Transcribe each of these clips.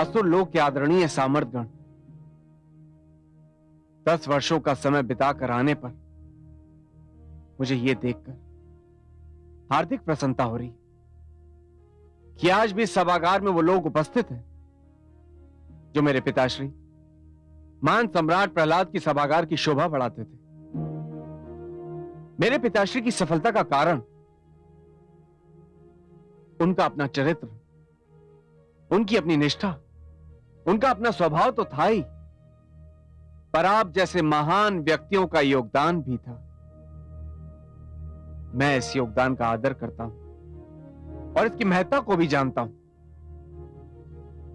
असुर लोक के आदरणीय सामर्थगण 10 वर्षों का समय बिताकर आने पर मुझे यह देखकर हार्दिक प्रसन्नता हो रही है कि आज भी सभागार में वो लोग उपस्थित हैं जो मेरे पिताश्री महान सम्राट प्रहलाद की सभागार की शोभा बढ़ाते थे। मेरे पिताश्री की सफलता का कारण उनका अपना चरित्र, उनकी अपनी निष्ठा, उनका अपना स्वभाव तो था ही, पर आप जैसे महान व्यक्तियों का योगदान भी था। मैं इस योगदान का आदर करता हूं और इसकी महत्ता को भी जानता हूं,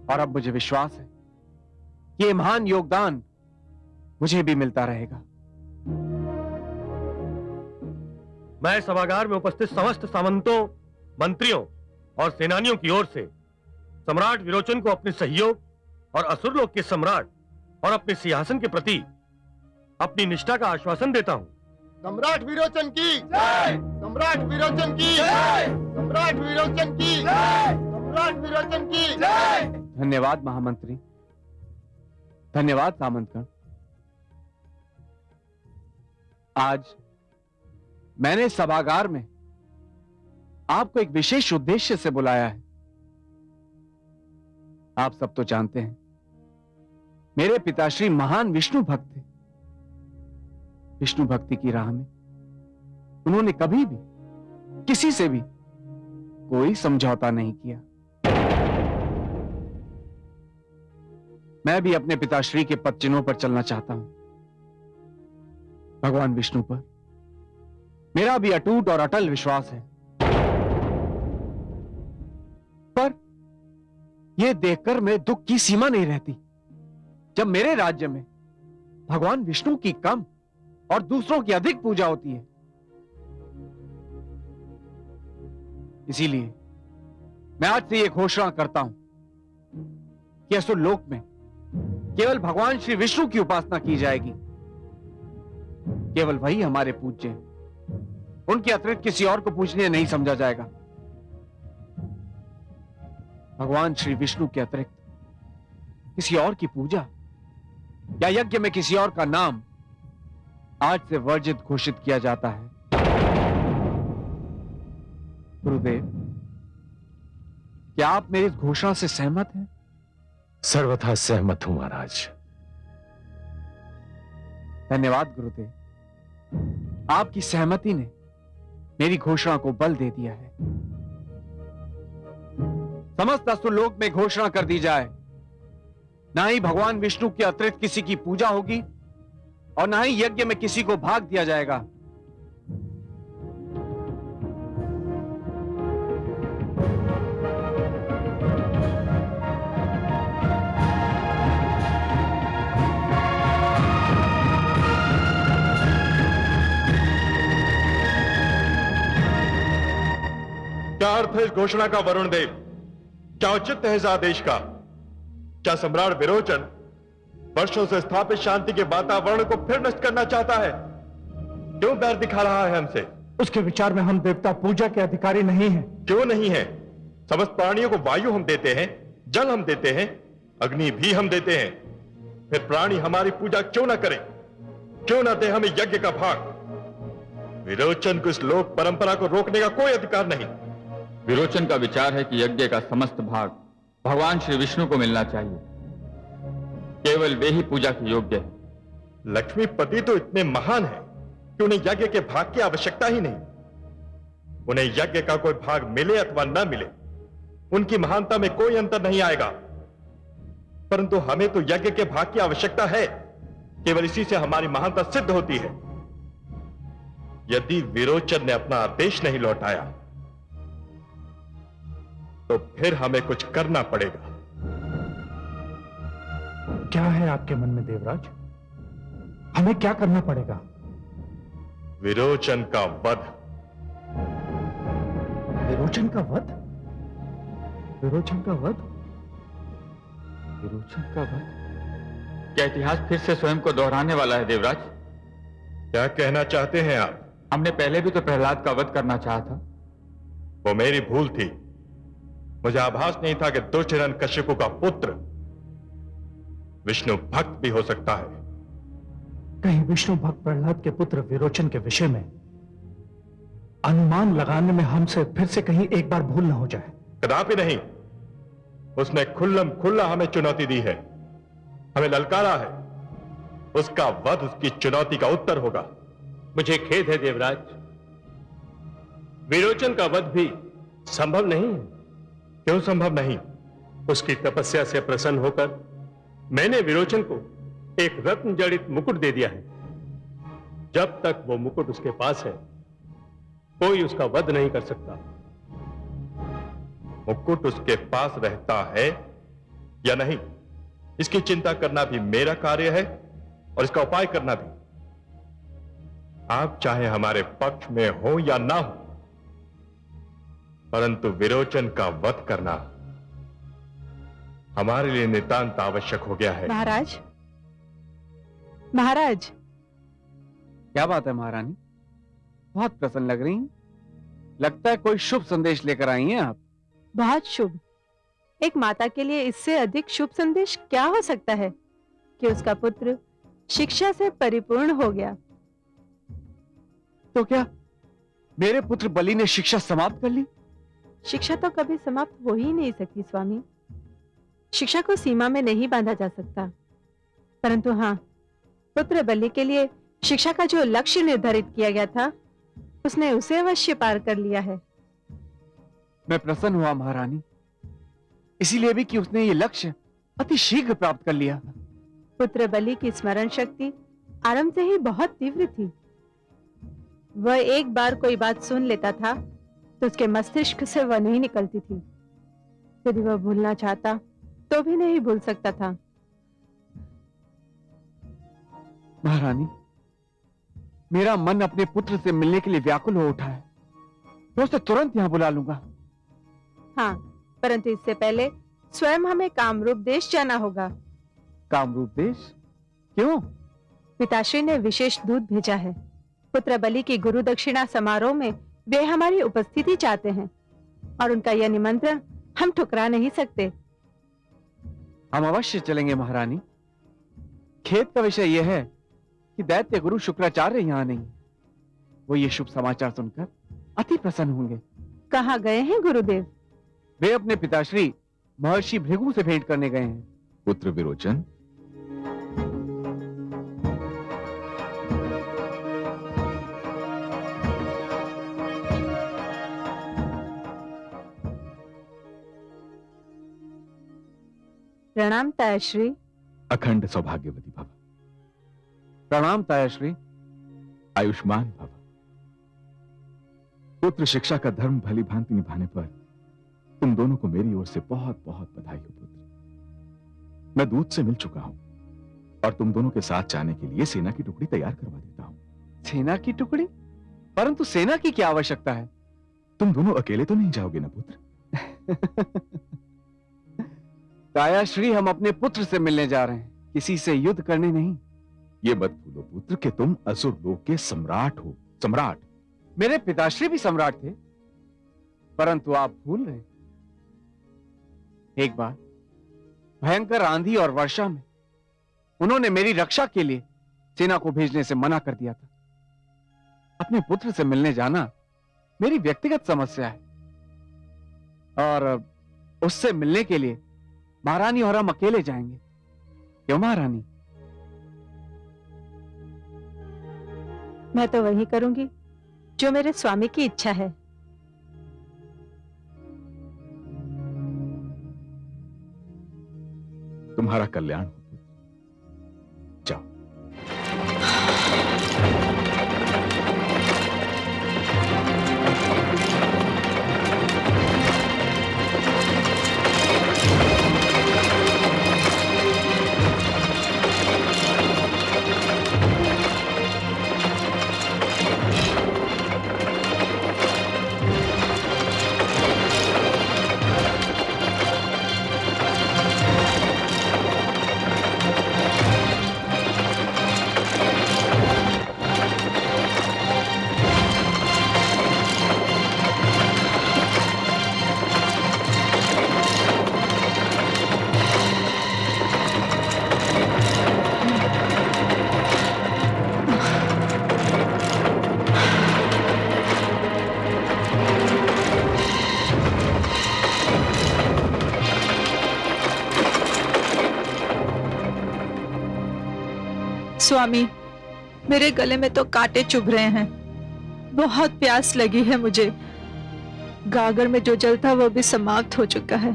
और अब मुझे विश्वास है कि यह महान योगदान मुझे भी मिलता रहेगा। मैं सभागार में उपस्थित समस्त सामंतों, मंत्रियों और सेनानियों की ओर से सम्राट विरोचन को अपने सहयोग और असुरलोक के सम्राट और अपने सिंहासन के प्रति अपनी निष्ठा का आश्वासन देता हूं। सम्राट विरोचन की जय! सम्राट विरोचन की जय! सम्राट विरोचन की जय! सम्राट विरोचन की जय! धन्यवाद महामंत्री, धन्यवाद सामंतगण। आज मैंने सभागार में आपको एक विशेष उद्देश्य से बुलाया है। आप सब तो जानते हैं मेरे पिताश्री महान विष्णु भक्त थे। विष्णु भक्ति की राह में उन्होंने कभी भी किसी से भी कोई समझौता नहीं किया। मैं भी अपने पिताश्री के पद चिन्हों पर चलना चाहता हूं। भगवान विष्णु पर मेरा भी अटूट और अटल विश्वास है, पर यह देखकर मेरे दुख की सीमा नहीं रहती जब मेरे राज्य में भगवान विष्णु की कम और दूसरों की अधिक पूजा होती है। इसीलिए मैं आज से यह घोषणा करता हूं कि असुर लोक में केवल भगवान श्री विष्णु की उपासना की जाएगी। केवल वही हमारे पूज्य हैं, उनके अतिरिक्त किसी और को पूजनीय नहीं समझा जाएगा। भगवान श्री विष्णु के अतिरिक्त किसी और की पूजा या यज्ञ में किसी और का नाम आज से वर्जित घोषित किया जाता है। गुरुदेव, क्या आप मेरी इस घोषणा से सहमत हैं? सर्वथा सहमत हूं महाराज। धन्यवाद गुरुदेव, आपकी सहमति ने मेरी घोषणा को बल दे दिया है। समस्त असुरलोक में घोषणा कर दी जाए, ना ही भगवान विष्णु के अतिरिक्त किसी की पूजा होगी और ना ही यज्ञ में किसी को भाग दिया जाएगा। क्या अर्थ है इस घोषणा का वरुण देव? क्या औचित्य है इस आदेश का? क्या सम्राट विरोचन वर्षों से स्थापित शांति के वातावरण को फिर नष्ट करना चाहता है? क्यों बैर दिखा रहा है हमसे? उसके विचार में हम देवता पूजा के अधिकारी नहीं हैं। क्यों नहीं है? समस्त प्राणियों को वायु हम देते हैं, जल हम देते हैं, अग्नि भी हम देते हैं। फिर प्राणी हमारी पूजा क्यों ना करें? क्यों ना दे हमें यज्ञ का भाग? विरोचन को इस लोक परंपरा को रोकने का कोई अधिकार नहीं। विरोचन का विचार है कि यज्ञ का समस्त भाग भगवान श्री विष्णु को मिलना चाहिए। केवल वे ही पूजा के योग्य है। लक्ष्मीपति तो इतने महान हैं कि उन्हें यज्ञ के भाग की आवश्यकता ही नहीं। उन्हें यज्ञ का कोई भाग मिले अथवा न मिले, उनकी महानता में कोई अंतर नहीं आएगा। परंतु हमें तो यज्ञ के भाग की आवश्यकता है। केवल इसी से हमारी महानता सिद्ध होती है। यदि विरोचन ने अपना आदेश नहीं लौटाया तो फिर हमें कुछ करना पड़ेगा। क्या है आपके मन में देवराज? हमें क्या करना पड़ेगा? विरोचन का वध। विरोचन का वध? विरोचन का वध? विरोचन का वध? क्या इतिहास फिर से स्वयं को दोहराने वाला है देवराज? क्या कहना चाहते हैं आप? हमने पहले भी तो प्रहलाद का वध करना चाहा था। वो मेरी भूल थी। मुझे आभास नहीं था कि दुष्ट हिरण्यकश्यप का पुत्र विष्णु भक्त भी हो सकता है। कहीं विष्णु भक्त प्रहलाद के पुत्र विरोचन के विषय में अनुमान लगाने में हमसे फिर से कहीं एक बार भूल न हो जाए। कदापि नहीं। उसने खुल्लम खुल्ला हमें चुनौती दी है, हमें ललकारा है। उसका वध उसकी चुनौती का उत्तर होगा। मुझे खेद है देवराज, विरोचन का वध भी संभव नहीं है। क्यों संभव नहीं? उसकी तपस्या से प्रसन्न होकर मैंने विरोचन को एक रत्न जड़ित मुकुट दे दिया है। जब तक वो मुकुट उसके पास है, कोई उसका वध नहीं कर सकता। मुकुट उसके पास रहता है या नहीं, इसकी चिंता करना भी मेरा कार्य है और इसका उपाय करना भी। आप चाहे हमारे पक्ष में हो या ना हो, परंतु विरोचन का वध करना हमारे लिए नितांत आवश्यक हो गया है। महाराज, महाराज, क्या बात है महारानी? बहुत प्रसन्न लग रही हैं। लगता है कोई शुभ संदेश लेकर आई हैं आप। बहुत शुभ। एक माता के लिए इससे अधिक शुभ संदेश क्या हो सकता है कि उसका पुत्र शिक्षा से परिपूर्ण हो गया। तो क्या मेरे पुत्र बलि ने शिक्षा समाप्त कर ली? शिक्षा तो कभी समाप्त हो ही नहीं सकती स्वामी। शिक्षा को सीमा में नहीं बांधा जा सकता, परंतु हाँ, पुत्र बलि के लिए शिक्षा का जो लक्ष्य निर्धारित किया गया था, उसने उसे अवश्य पार कर लिया है। मैं प्रसन्न हुआ महारानी, इसीलिए भी कि उसने ये लक्ष्य अति शीघ्र प्राप्त कर लिया। पुत्र बलि की स्मरण शक्ति आरंभ से ही बहुत तीव्र थी। वह एक बार कोई बात सुन लेता था तो उसके मस्तिष्क से वह नहीं निकलती थी। यदि वह भूलना चाहता तो भी नहीं भूल सकता था। महारानी, मेरा मन अपने पुत्र से मिलने के लिए व्याकुल हो उठा है। मैं उसे तुरंत यहां बुला लूंगा। हाँ, परंतु इससे पहले स्वयं हमें कामरूप देश जाना होगा। कामरूप देश? क्यों? पिताश्री ने विशेष दूत भेजा है। पुत्र बलि की गुरु दक्षिणा समारोह में वे हमारी उपस्थिति चाहते हैं और उनका यह निमंत्रण हम ठुकरा नहीं सकते। हम अवश्य चलेंगे महारानी। खेद का विषय यह है कि दैत्य गुरु शुक्राचार्य यहाँ नहीं। वो ये शुभ समाचार सुनकर अति प्रसन्न होंगे। कहाँ गए हैं गुरुदेव? वे अपने पिताश्री महर्षि भृगु से भेंट करने गए हैं। पुत्र विरोचन, प्रणाम तायाश्री। अखंड सौभाग्यवती भव। प्रणाम तायाश्री। आयुष्मान भव। पुत्र शिक्षा का धर्म भली भांति निभाने पर तुम दोनों को मेरी ओर से बहुत बहुत बधाई हो पुत्र। मैं दूत से मिल चुका हूं और तुम दोनों के साथ जाने के लिए सेना की टुकड़ी तैयार करवा देता हूं। सेना की टुकड़ी? परंतु सेना की क्या आवश्यकता है? तुम दोनों अकेले तो नहीं जाओगे ना पुत्र? तायाश्री, हम अपने पुत्र से मिलने जा रहे हैं, किसी से युद्ध करने नहीं। ये मत भूलो पुत्र कि तुम असुर लोक के सम्राट हो। सम्राट। मेरे पिताश्री भी सम्राट थे, परंतु आप भूल रहे। एक बार भयंकर आंधी और वर्षा में उन्होंने मेरी रक्षा के लिए सेना को भेजने से मना कर दिया था। अपने पुत्र से मिलने जाना मेरी व्यक्तिगत समस्या है और उससे मिलने के लिए महारानी और हम अकेले जाएंगे। क्यों महारानी? मैं तो वही करूंगी जो मेरे स्वामी की इच्छा है। तुम्हारा कल्याण हो पुत्र। जाओ। स्वामी, मेरे गले में तो कांटे चुभ रहे हैं। बहुत प्यास लगी है मुझे। गागर में जो जल था वो भी समाप्त हो चुका है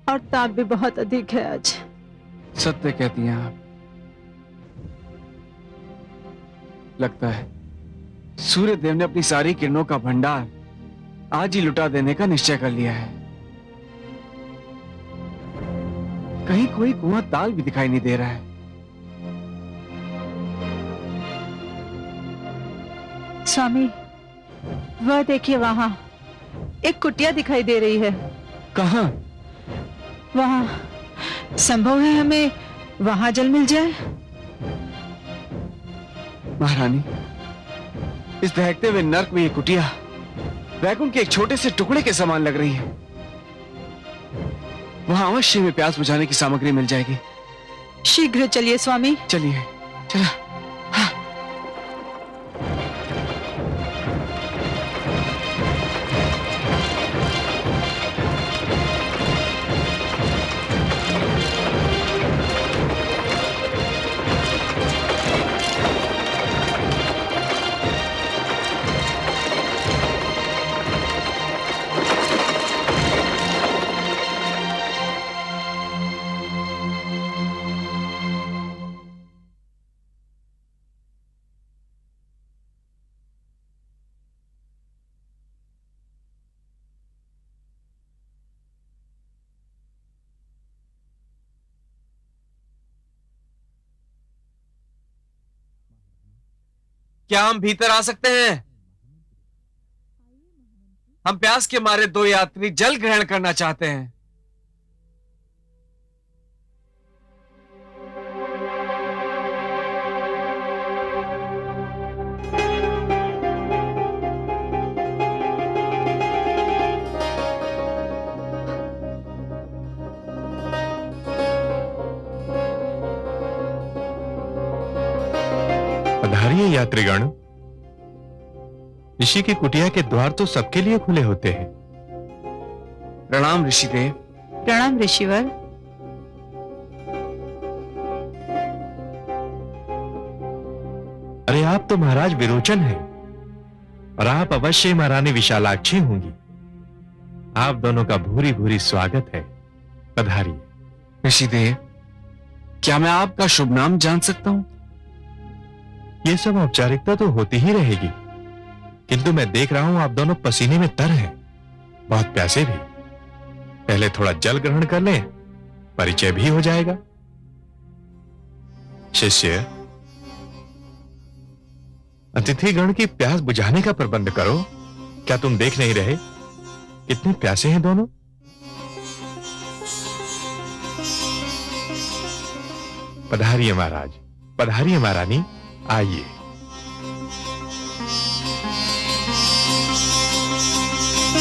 और ताप भी बहुत अधिक है आज। सत्य कहती हैं आप। लगता है सूर्य देव ने अपनी सारी किरणों का भंडार आज ही लुटा देने का निश्चय कर लिया है। कहीं कोई कुआं ताल भी दिखाई नहीं दे रहा है। स्वामी, वह देखिए, वहां एक कुटिया दिखाई दे रही है। कहां? वहां संभव है हमें वहां जल मिल जाए। महारानी, इस दहकते हुए नर्क में ये कुटिया वैकुंठ के एक छोटे से टुकड़े के समान लग रही है। वहां अवश्य में प्यास बुझाने की सामग्री मिल जाएगी। शीघ्र चलिए स्वामी। चलिए, चला। क्या हम भीतर आ सकते हैं? हम प्यास के मारे दो यात्री जल ग्रहण करना चाहते हैं। पधारिए यात्रीगण। ऋषि की कुटिया के द्वार तो सबके लिए खुले होते हैं। प्रणाम ऋषिदेव। प्रणाम ऋषिवर। अरे आप तो महाराज विरोचन हैं और आप अवश्य महारानी विशालाक्षी होंगी। आप दोनों का भूरी भूरी स्वागत है। पधारिए। ऋषिदेव, क्या मैं आपका शुभ नाम जान सकता हूं? ये सब औपचारिकता तो होती ही रहेगी, किंतु मैं देख रहा हूं आप दोनों पसीने में तर हैं, बहुत प्यासे भी। पहले थोड़ा जल ग्रहण कर लें, परिचय भी हो जाएगा। शिष्य, अतिथिगण की प्यास बुझाने का प्रबंध करो। क्या तुम देख नहीं रहे कितने प्यासे हैं दोनों? पधारिए महाराज, पधारिए महारानी, आइए।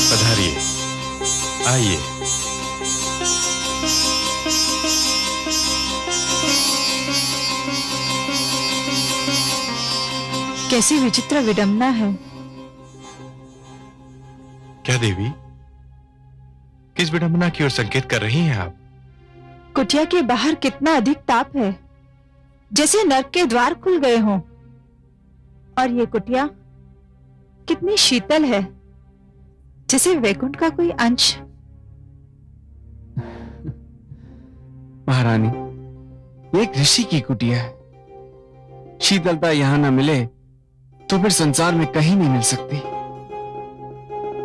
पधारिए, आइए। कैसी विचित्र विडंबना है। क्या देवी, किस विडंबना की ओर संकेत कर रही हैं आप? कुटिया के बाहर कितना अधिक ताप है, जैसे नर्क के द्वार खुल गए हों। और ये कुटिया कितनी शीतल है, जैसे वैकुंठ का कोई अंश। महारानी, एक ऋषि की कुटिया है। शीतलता यहां न मिले तो फिर संसार में कहीं नहीं मिल सकती।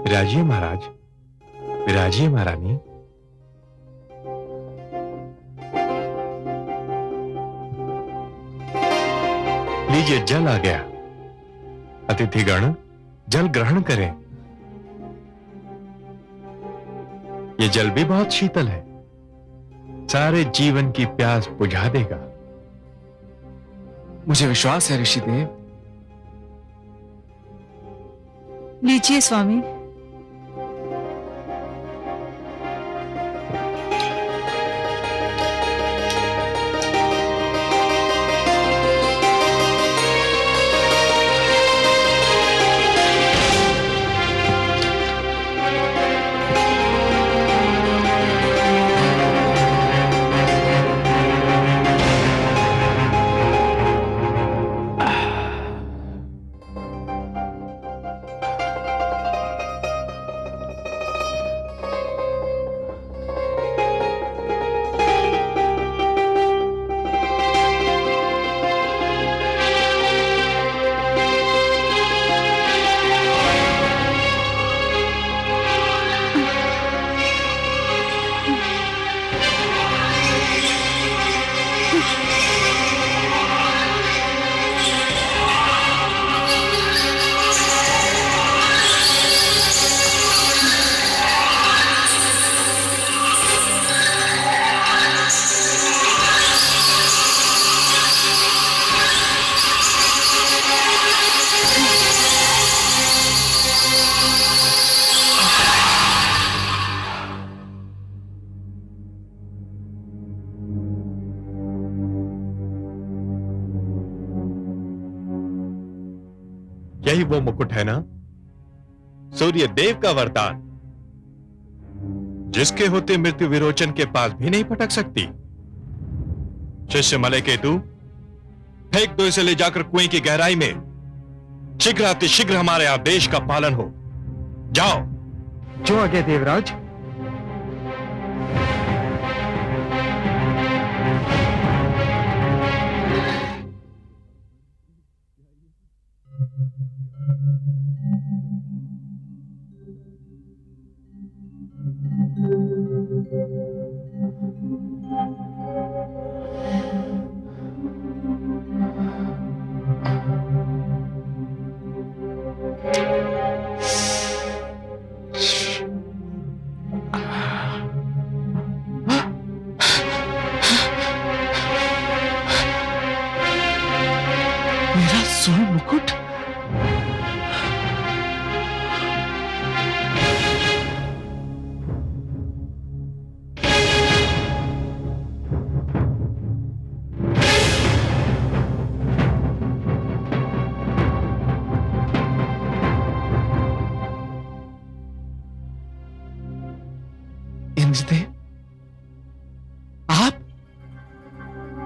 विराजिए महाराज, विराजिए महारानी। लीजिए, जल आ गया। अतिथिगण जल ग्रहण करें। ये जल भी बहुत शीतल है, सारे जीवन की प्यास बुझा देगा। मुझे विश्वास है ऋषिदेव। लीजिए स्वामी। यही वो मुकुट है ना, सूर्य देव का वरदान, जिसके होते मृत्यु विरोचन के पास भी नहीं पटक सकती। शिष्य मलयकेतु, फेंक दो इसे ले जाकर कुएं की गहराई में। शीघ्र अतिशीघ्र हमारे आदेश का पालन हो। जाओ। जो आगे देवराज। मेरा स्वर्ण मुकुट। इंद्रदेव, आप?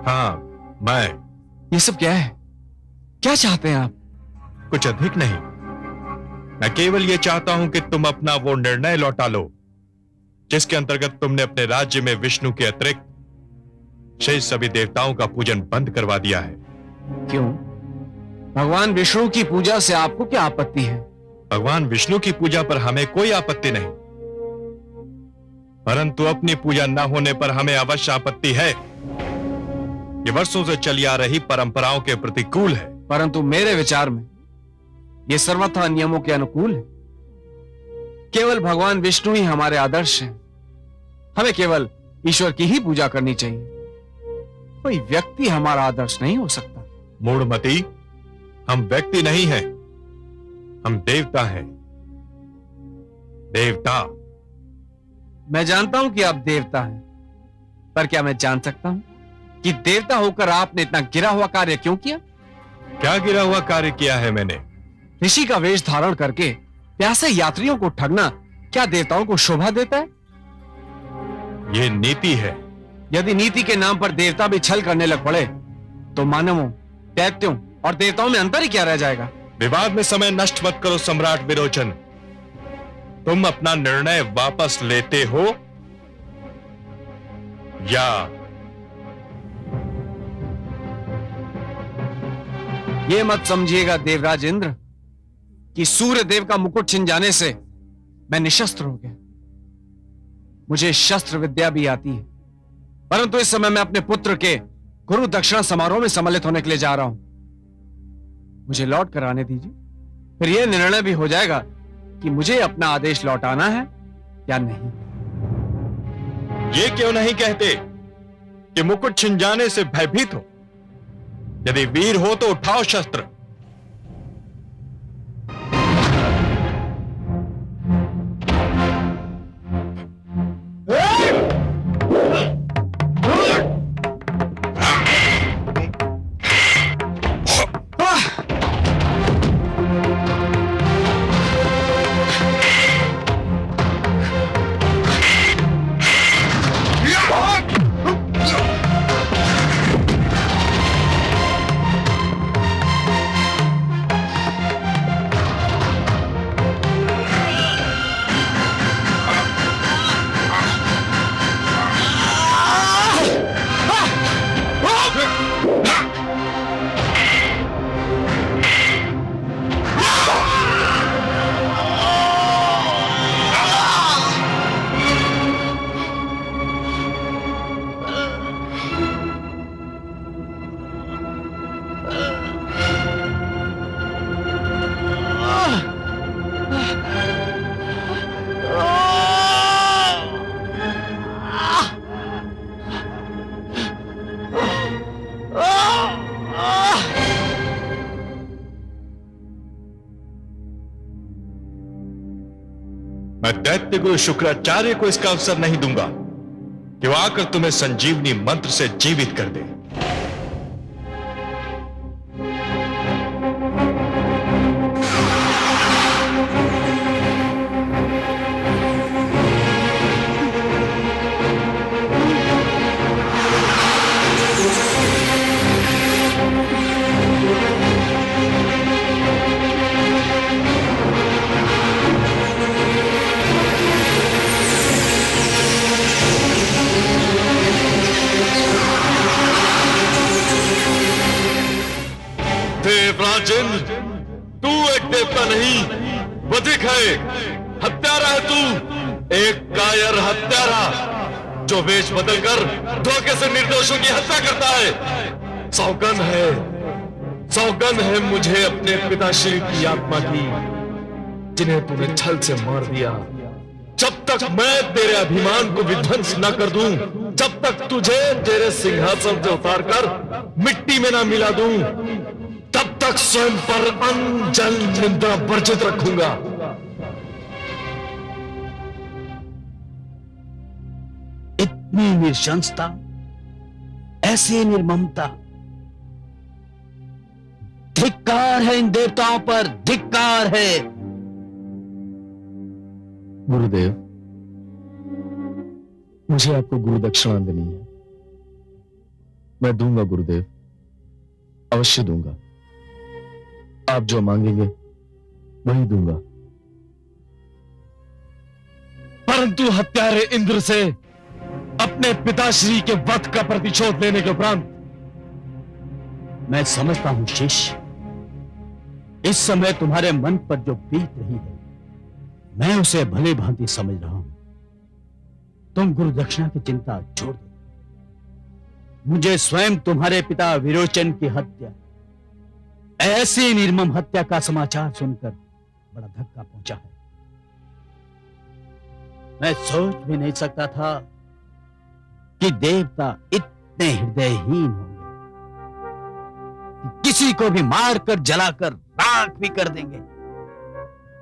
हाँ, मैं। ये सब क्या है? क्या चाहते हैं आप? कुछ अधिक नहीं, मैं केवल यह चाहता हूं कि तुम अपना वो निर्णय लौटा लो जिसके अंतर्गत तुमने अपने राज्य में विष्णु के अतिरिक्त शेष सभी देवताओं का पूजन बंद करवा दिया है। क्यों? भगवान विष्णु की पूजा से आपको क्या आपत्ति है? भगवान विष्णु की पूजा पर हमें कोई आपत्ति नहीं, परंतु अपनी पूजा न होने पर हमें अवश्य आपत्ति है। ये वर्षों से चली आ रही परंपराओं के प्रतिकूल है। परंतु मेरे विचार में ये सर्वथा नियमों के अनुकूल है। केवल भगवान विष्णु ही हमारे आदर्श हैं। हमें केवल ईश्वर की ही पूजा करनी चाहिए। कोई व्यक्ति हमारा आदर्श नहीं हो सकता। मूढ़मती, हम व्यक्ति नहीं हैं, हम देवता हैं। देवता। मैं जानता हूं कि आप देवता हैं, पर क्या मैं जान सकता हूं कि देवता होकर आपने इतना गिरा हुआ कार्य क्यों किया? क्या गिरा हुआ कार्य किया है मैंने? ऋषि का वेश धारण करके प्यासे यात्रियों को ठगना क्या देवताओं को शोभा देता है? यह नीति है। यदि नीति के नाम पर देवता भी छल करने लग पड़े तो मानवों, दैत्यों और देवताओं में अंतर ही क्या रह जाएगा? विवाद में समय नष्ट मत करो सम्राट विरोचन। तुम अपना निर्णय वापस लेते हो या ये मत समझिएगा देवराज इंद्र कि सूर्य देव का मुकुट छिन जाने से मैं निशस्त्र हो गया। मुझे शस्त्र विद्या भी आती है, परंतु इस समय मैं अपने पुत्र के गुरु दक्षिणा समारोह में सम्मिलित होने के लिए जा रहा हूं। मुझे लौट कर आने दीजिए, फिर यह निर्णय भी हो जाएगा कि मुझे अपना आदेश लौटाना है या नहीं। ये क्यों नहीं कहते कि मुकुट छिन जाने से भयभीत हो? यदि वीर हो तो उठाओ शस्त्र। मैं दैत्य गुरु शुक्राचार्य को इसका अवसर नहीं दूंगा कि वो आकर तुम्हें संजीवनी मंत्र से जीवित कर दे। देवराजेंद्र, तू एक देवता नहीं, बधिक है, हत्यारा है तू, एक कायर हत्यारा जो वेश बदलकर धोखे से निर्दोषों की हत्या करता है। सौगंध है मुझे अपने पिताश्री की आत्मा की, जिन्हें तूने छल से मार दिया। जब तक मैं तेरे अभिमान को विध्वंस न कर दूं, जब तक तुझे तेरे सिंहासन से उतारकर मिट्टी में न मिला दूं, तब तक स्वयं पर अन्न जल निंदा वर्जित रखूंगा। इतनी निशंसता, ऐसी निर्ममता, धिक्कार है इन देवताओं पर, धिक्कार है। गुरुदेव, मुझे आपको गुरु दक्षिणा देनी है। मैं दूंगा गुरुदेव, अवश्य दूंगा। आप जो मांगेंगे वही दूंगा। परंतु हत्यारे इंद्र से अपने पिताश्री के वध का प्रतिशोध लेने के उपरांत मैं समझता हूं शिष्य, इस समय तुम्हारे मन पर जो बीत रही है, मैं उसे भली भांति समझ रहा हूं। तुम गुरु दक्षिणा की चिंता छोड़ दो। मुझे स्वयं तुम्हारे पिता विरोचन की हत्या, ऐसी निर्मम हत्या का समाचार सुनकर बड़ा धक्का पहुंचा है। मैं सोच भी नहीं सकता था कि देवता इतने हृदयहीन होंगे, कि किसी को भी मारकर जलाकर राख भी कर देंगे।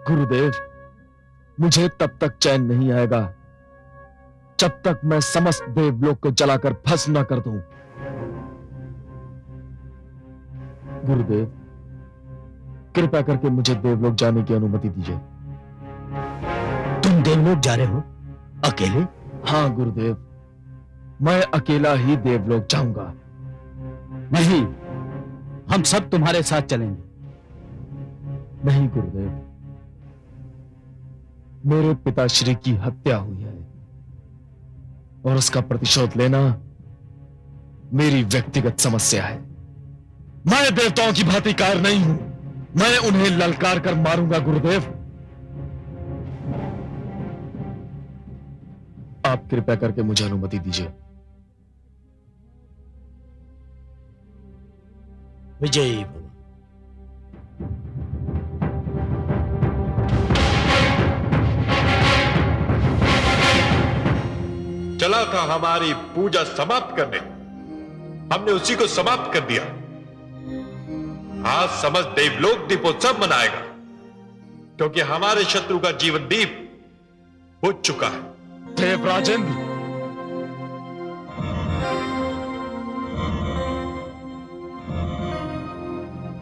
गुरुदेव, मुझे तब तक चैन नहीं आएगा जब तक मैं समस्त देवलोक को जलाकर भस्म न कर दूं। गुरुदेव, कृपया करके मुझे देवलोक जाने की अनुमति दीजिए। तुम देवलोक जा रहे हो अकेले? हाँ गुरुदेव, मैं अकेला ही देवलोक जाऊंगा। नहीं, हम सब तुम्हारे साथ चलेंगे। नहीं गुरुदेव, मेरे पिताश्री की हत्या हुई है और उसका प्रतिशोध लेना मेरी व्यक्तिगत समस्या है। मैं देवताओं की भांति कायर नहीं हूं, मैं उन्हें ललकार कर मारूंगा। गुरुदेव, आप कृपया करके मुझे अनुमति दीजिए। विजयी भव। चला था हमारी पूजा समाप्त करने, हमने उसी को समाप्त कर दिया। आज समस्त देवलोक दीपोत्सव मनाएगा, क्योंकि हमारे शत्रु का जीवन दीप बुझ चुका है। देवराजेंद्र,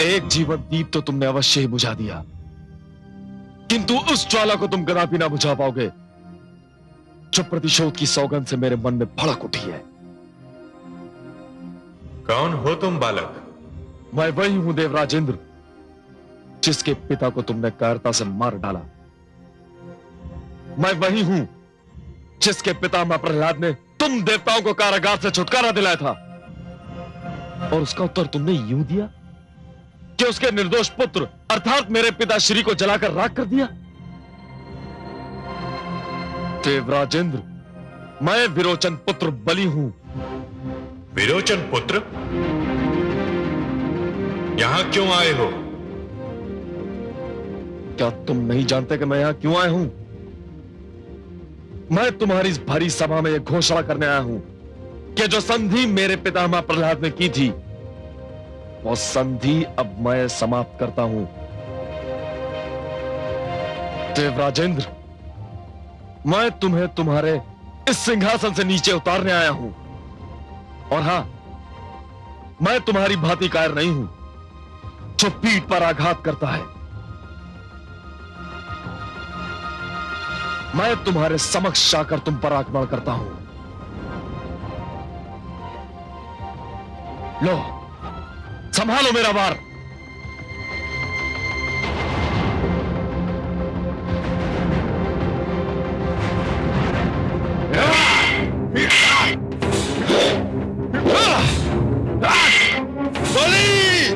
एक जीवन दीप तो तुमने अवश्य ही बुझा दिया, किंतु उस ज्वाला को तुम कदापि ना बुझा पाओगे जो प्रतिशोध की सौगंध से मेरे मन में भड़क उठी है। कौन हो तुम बालक? मैं वही हूं देवराजेंद्र, जिसके पिता को तुमने कायरता से मार डाला। मैं वही हूं जिसके पितामह प्रहलाद ने तुम देवताओं को कारागार से छुटकारा दिलाया था, और उसका उत्तर तुमने यूं दिया कि उसके निर्दोष पुत्र अर्थात मेरे पिताश्री को जलाकर राख कर दिया। देवराजेंद्र, मैं विरोचन पुत्र बलि हूं। विरोचन पुत्र? यहां क्यों आए हो? क्या तुम नहीं जानते कि मैं यहां क्यों आया हूं? मैं तुम्हारी इस भारी सभा में यह घोषणा करने आया हूं कि जो संधि मेरे पितामह प्रहलाद ने की थी, वो संधि अब मैं समाप्त करता हूं। देवराजेंद्र, मैं तुम्हें तुम्हारे इस सिंहासन से नीचे उतारने आया हूं, और हां, मैं तुम्हारी भांति कायर नहीं हूं जो पीठ पर आघात करता है। मैं तुम्हारे समक्ष आकर तुम पर आक्रमण करता हूं। लो, संभालो मेरा वार। बलि!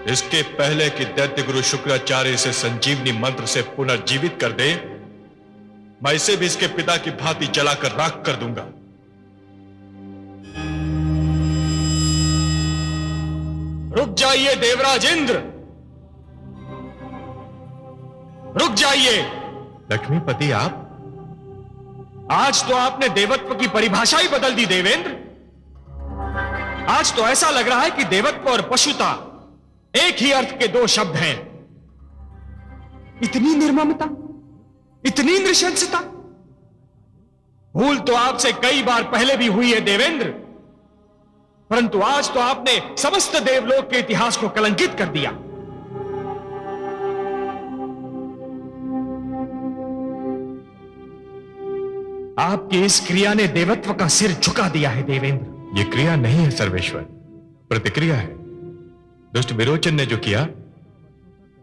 इसके पहले कि दैत्य गुरु शुक्राचार्य इसे संजीवनी मंत्र से पुनर्जीवित कर दे, मैं इसे भी इसके पिता की भांति जलाकर राख कर दूंगा। रुक जाइए देवराज इंद्र, रुक जाइए। लक्ष्मीपति, आप आज तो आपने देवत्व की परिभाषा ही बदल दी देवेंद्र। आज तो ऐसा लग रहा है कि देवत्व और पशुता एक ही अर्थ के दो शब्द हैं। इतनी निर्ममता, इतनी नृशंसता, भूल तो आपसे कई बार पहले भी हुई है देवेंद्र, परंतु आज तो आपने समस्त देवलोक के इतिहास को कलंकित कर दिया। आपकी इस क्रिया ने देवत्व का सिर झुका दिया है देवेंद्र। यह क्रिया नहीं है सर्वेश्वर, प्रतिक्रिया है। दुष्ट विरोचन ने जो किया,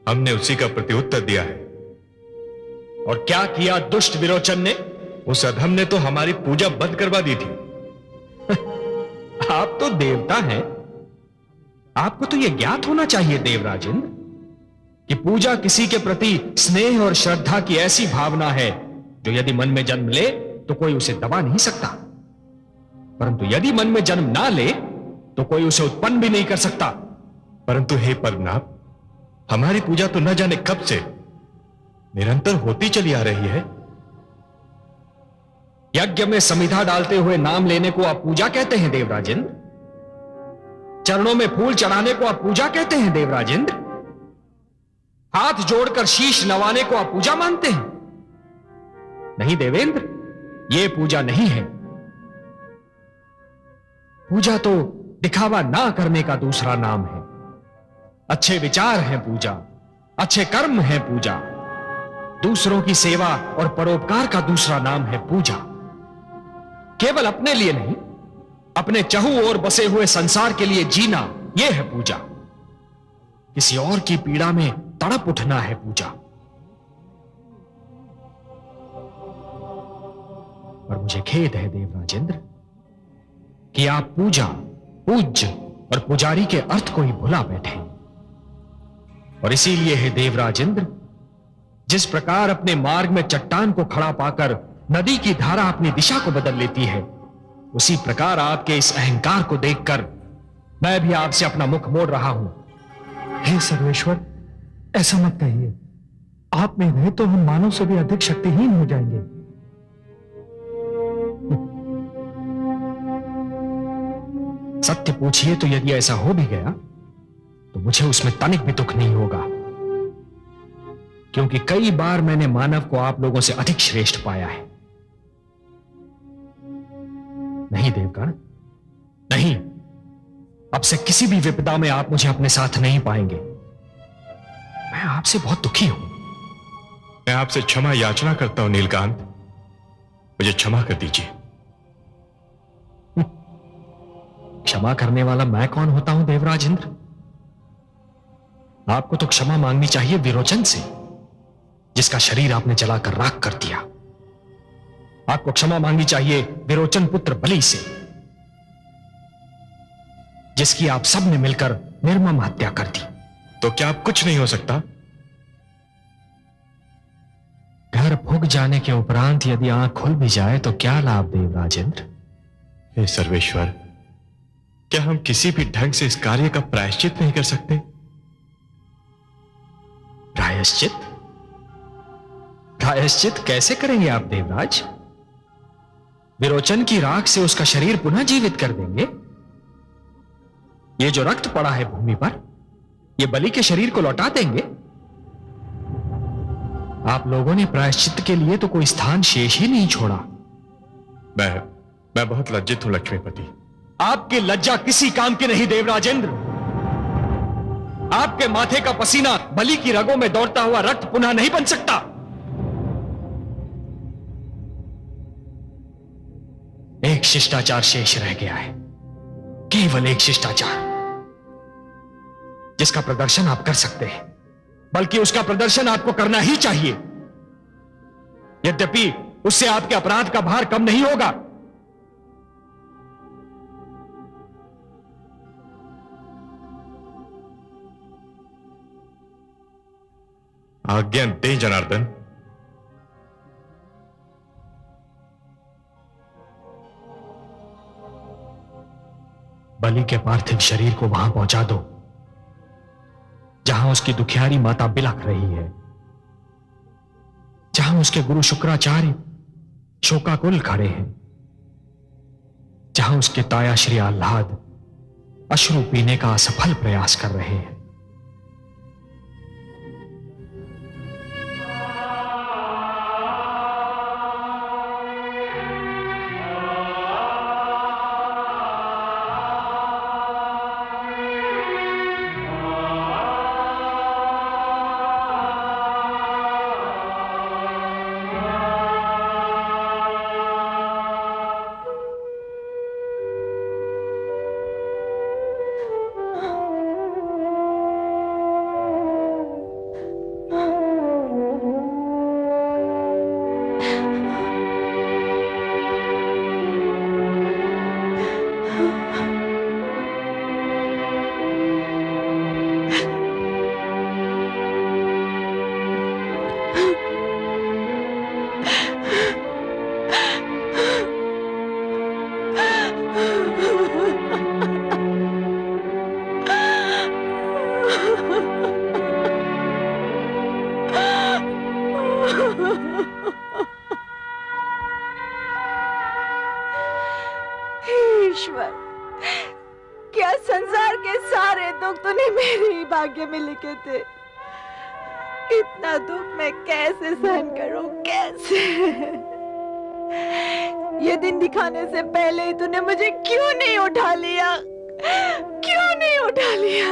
हमने उसी का प्रत्युत्तर दिया है। और क्या किया दुष्ट विरोचन ने? उस अधम ने तो हमारी पूजा बंद करवा दी थी। आप तो देवता हैं, आपको तो यह ज्ञात होना चाहिए देवराजेंद्र कि पूजा किसी के प्रति स्नेह और श्रद्धा की ऐसी भावना है जो यदि मन में जन्म ले तो कोई उसे दबा नहीं सकता, परंतु यदि मन में जन्म ना ले तो कोई उसे उत्पन्न भी नहीं कर सकता। परंतु हे पद्मनाभ, हमारी पूजा तो न जाने कब से निरंतर होती चली आ रही है। यज्ञ में समिधा डालते हुए नाम लेने को आप पूजा कहते हैं देवराजेंद्र? चरणों में फूल चढ़ाने को आप पूजा कहते हैं देवराजेंद्र? हाथ जोड़कर शीश नवाने को आप पूजा मानते हैं? नहीं देवेंद्र, यह पूजा नहीं है। पूजा तो दिखावा ना करने का दूसरा नाम है। अच्छे विचार हैं पूजा, अच्छे कर्म है पूजा, दूसरों की सेवा और परोपकार का दूसरा नाम है पूजा। केवल अपने लिए नहीं, अपने चहु ओर बसे हुए संसार के लिए जीना, यह है पूजा। किसी और की पीड़ा में तड़प उठना है पूजा। और मुझे खेद है देवराजेंद्र कि आप पूजा, पूज्य और पुजारी के अर्थ को ही भुला बैठे। और इसीलिए है देवराजेंद्र, जिस प्रकार अपने मार्ग में चट्टान को खड़ा पाकर नदी की धारा अपनी दिशा को बदल लेती है, उसी प्रकार आपके इस अहंकार को देखकर मैं भी आपसे अपना मुख मोड़ रहा हूं। हे सर्वेश्वर, ऐसा मत कहिए। आप में रहे तो हम मानव से भी अधिक शक्तिहीन हो जाएंगे। सत्य पूछिए तो यदि ऐसा हो भी गया तो मुझे उसमें तनिक भी दुख नहीं होगा, क्योंकि कई बार मैंने मानव को आप लोगों से अधिक श्रेष्ठ पाया है। नहीं देवगण, नहीं, अब से किसी भी विपदा में आप मुझे अपने साथ नहीं पाएंगे। मैं आपसे बहुत दुखी हूं। मैं आपसे क्षमा याचना करता हूं नीलकांत, मुझे क्षमा कर दीजिए। क्षमा करने वाला मैं कौन होता हूं देवराजेंद्र? आपको तो क्षमा मांगनी चाहिए विरोचन से, जिसका शरीर आपने जलाकर राख कर दिया। आपको क्षमा मांगनी चाहिए विरोचन पुत्र बलि से, जिसकी आप सब ने मिलकर निर्मम हत्या कर दी। तो क्या अब कुछ नहीं हो सकता? घर फूक जाने के उपरांत यदि आंख खुल भी जाए तो क्या लाभ देवराजेंद्र? हे सर्वेश्वर, क्या हम किसी भी ढंग से इस कार्य का प्रायश्चित नहीं कर सकते? प्रायश्चित? प्रायश्चित कैसे करेंगे आप देवराज? विरोचन की राख से उसका शरीर पुनः जीवित कर देंगे? ये जो रक्त पड़ा है भूमि पर, ये बलि के शरीर को लौटा देंगे? आप लोगों ने प्रायश्चित के लिए तो कोई स्थान शेष ही नहीं छोड़ा। मैं बहुत लज्जित हूं लक्ष्मीपति। आपकी लज्जा किसी काम की नहीं देवराजेंद्र। आपके माथे का पसीना बलि की रगों में दौड़ता हुआ रक्त पुनः नहीं बन सकता। एक शिष्टाचार शेष रह गया है, केवल एक शिष्टाचार, जिसका प्रदर्शन आप कर सकते हैं, बल्कि उसका प्रदर्शन आपको करना ही चाहिए। यद्यपि उससे आपके अपराध का भार कम नहीं होगा। आज्ञा दे जनार्दन। बलि के पार्थिव शरीर को वहां पहुंचा दो जहां उसकी दुखियारी माता बिलख रही है, जहां उसके गुरु शुक्राचार्य शोकाकुल खड़े हैं, जहां उसके ताया श्री आह्लाद अश्रु पीने का असफल प्रयास कर रहे हैं। ईश्वर, क्या संसार के सारे दुख तूने मेरे ही भाग्य में लिखे थे? इतना दुख मैं कैसे सहन करूं, कैसे? ये दिन दिखाने से पहले ही तूने मुझे क्यों नहीं उठा लिया? क्यों नहीं उठा लिया?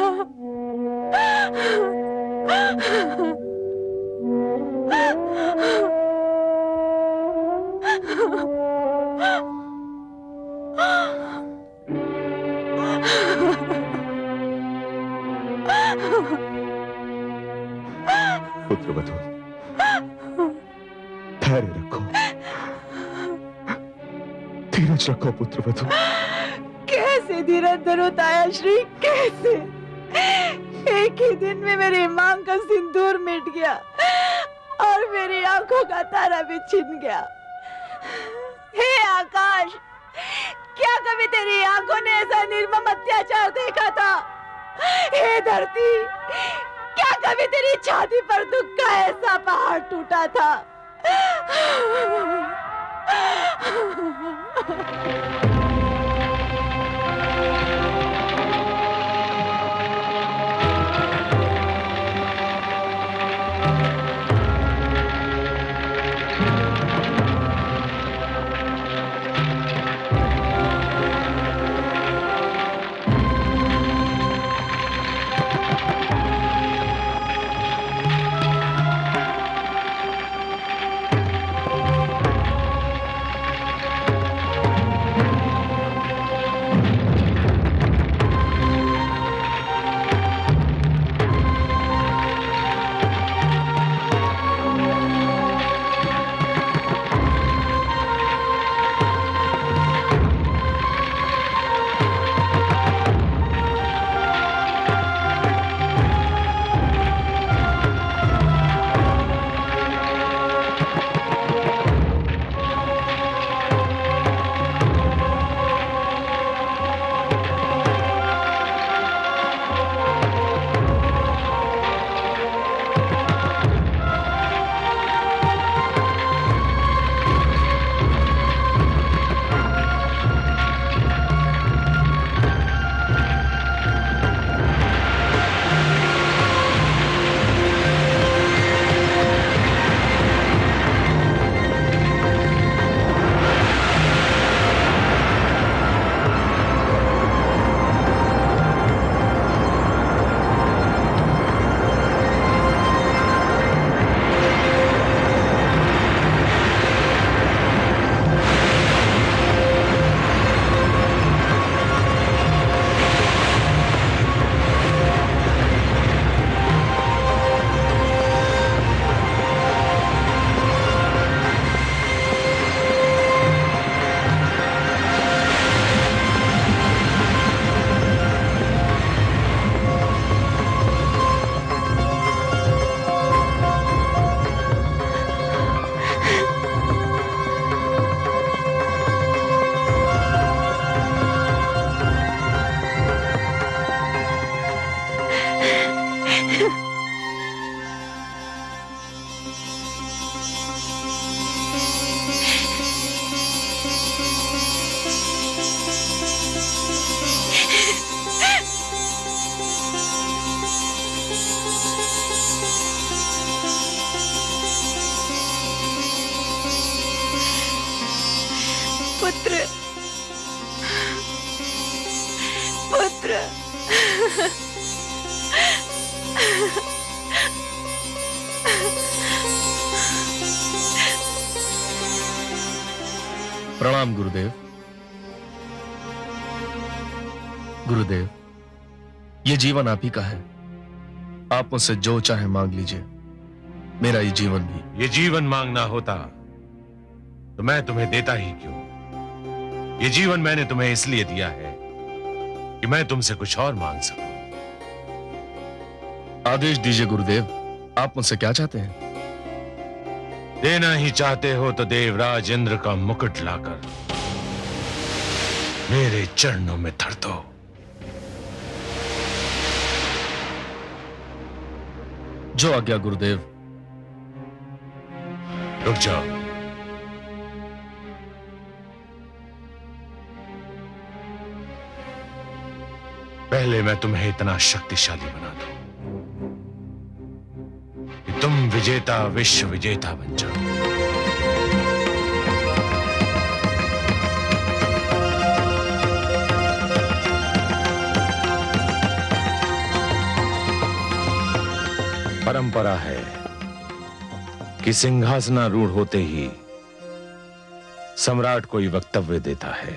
पुत्रवधू, धैर्य रखो, धीरज रखो पुत्रवधू। कैसे धीरज धरो ताया श्री, कैसे? एक ही दिन में मेरी मांग का सिंदूर मिट गया और मेरी आंखों का तारा भी छिन गया। हे आकाश, क्या कभी तेरी आंखों ने ऐसा निर्मम अत्याचार देखा था? हे धरती, क्या कभी तेरी छाती पर दुख का ऐसा पहाड़ टूटा था? पुत्र पुत्र प्रणाम गुरुदेव। गुरुदेव, ये जीवन आप ही का है, आप मुझसे जो चाहे मांग लीजिए। मेरा ये जीवन भी। ये जीवन मांगना होता तो मैं तुम्हें देता ही क्यों? ये जीवन मैंने तुम्हें इसलिए दिया है कि मैं तुमसे कुछ और मांग सकूं। आदेश दीजिए गुरुदेव, आप मुझसे क्या चाहते हैं? देना ही चाहते हो तो देवराज इंद्र का मुकुट लाकर मेरे चरणों में धर दो। जो आज्ञा गुरुदेव। रुक जाओ। पहले मैं तुम्हें इतना शक्तिशाली बना दूं कि तुम विजेता विश्व विजेता बन जाओ। परंपरा है कि सिंहासनारूढ़ होते ही सम्राट कोई वक्तव्य देता है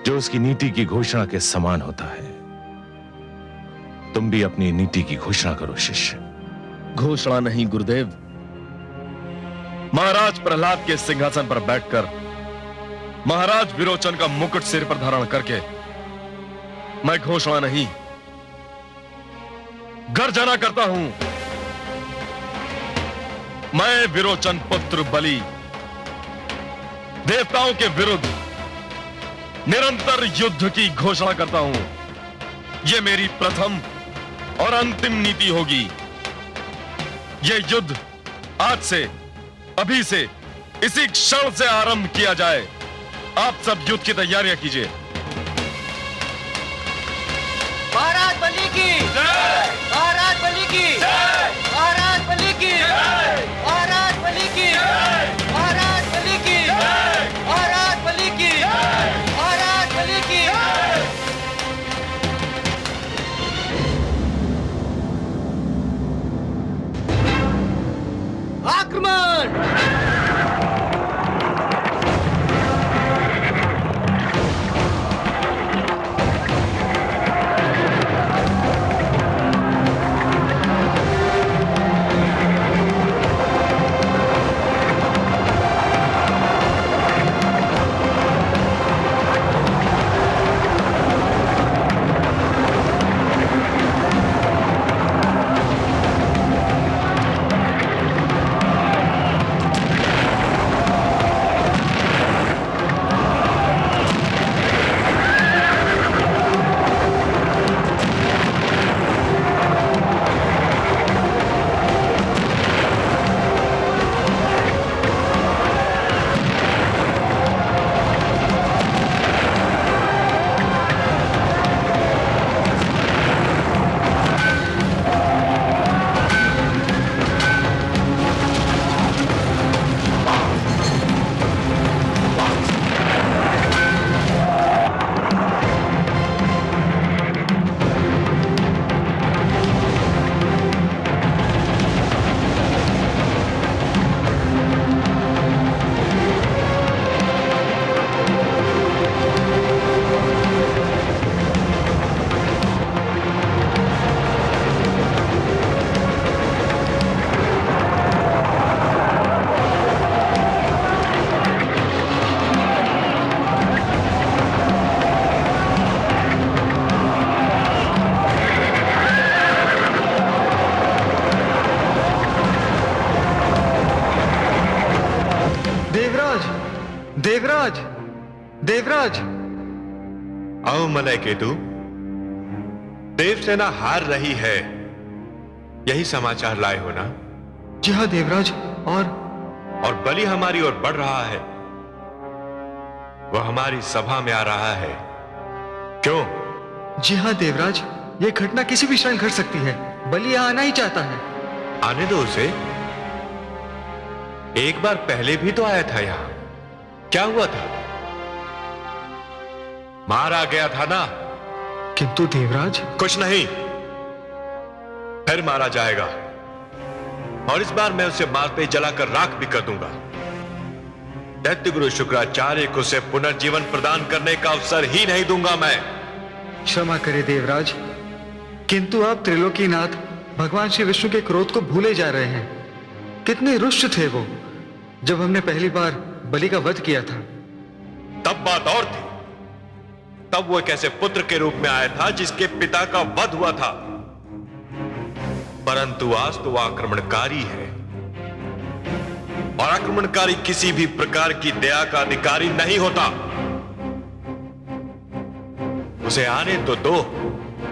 जो उसकी नीति की घोषणा के समान होता है। तुम भी अपनी नीति की घोषणा करो शिष्य। घोषणा नहीं गुरुदेव, महाराज प्रहलाद के सिंहासन पर बैठकर महाराज विरोचन का मुकुट सिर पर धारण करके मैं घोषणा नहीं गर्जना करता हूं। मैं विरोचन पुत्र बलि देवताओं के विरुद्ध निरंतर युद्ध की घोषणा करता हूं। यह मेरी प्रथम और अंतिम नीति होगी। यह युद्ध आज से, अभी से, इसी क्षण से आरंभ किया जाए। आप सब युद्ध की तैयारियां कीजिए। महाराज बलि की जय! महाराज बलि की जय! महाराज बलि की जय! महाराज बलि की जय! महाराज बलि की जय! महाराज बलि की जय! महाराज बलि की जय! आक्रमण! देवराज, देवराज। आओ मलय केतु। देवसेना हार रही है, यही समाचार लाए हो ना? जी हाँ देवराज। और बलि हमारी ओर बढ़ रहा है। वह हमारी सभा में आ रहा है। क्यों? जी हाँ देवराज, यह घटना किसी भी क्षण घट सकती है। बलि यहाँ आना ही चाहता है। आने दो उसे। एक बार पहले भी तो आया था यहाँ। क्या हुआ था? मारा गया था ना? किंतु देवराज, कुछ नहीं, फिर मारा जाएगा, और इस बार मैं उसे मारते ही जलाकर राख भी कर दूंगा। दैत्य गुरु शुक्राचार्य को उसे पुनर्जीवन प्रदान करने का अवसर ही नहीं दूंगा मैं। क्षमा करे देवराज, किंतु आप त्रिलोकीनाथ भगवान श्री विष्णु के क्रोध को भूले जा रहे हैं। कितने रुष्ट थे वो जब हमने पहली बार बलि का वध किया था। तब बात और थी, तब वो एक ऐसे पुत्र के रूप में आया था जिसके पिता का वध हुआ था, परंतु आज तो वो आक्रमणकारी है, और आक्रमणकारी किसी भी प्रकार की दया का अधिकारी नहीं होता। उसे आने तो दो।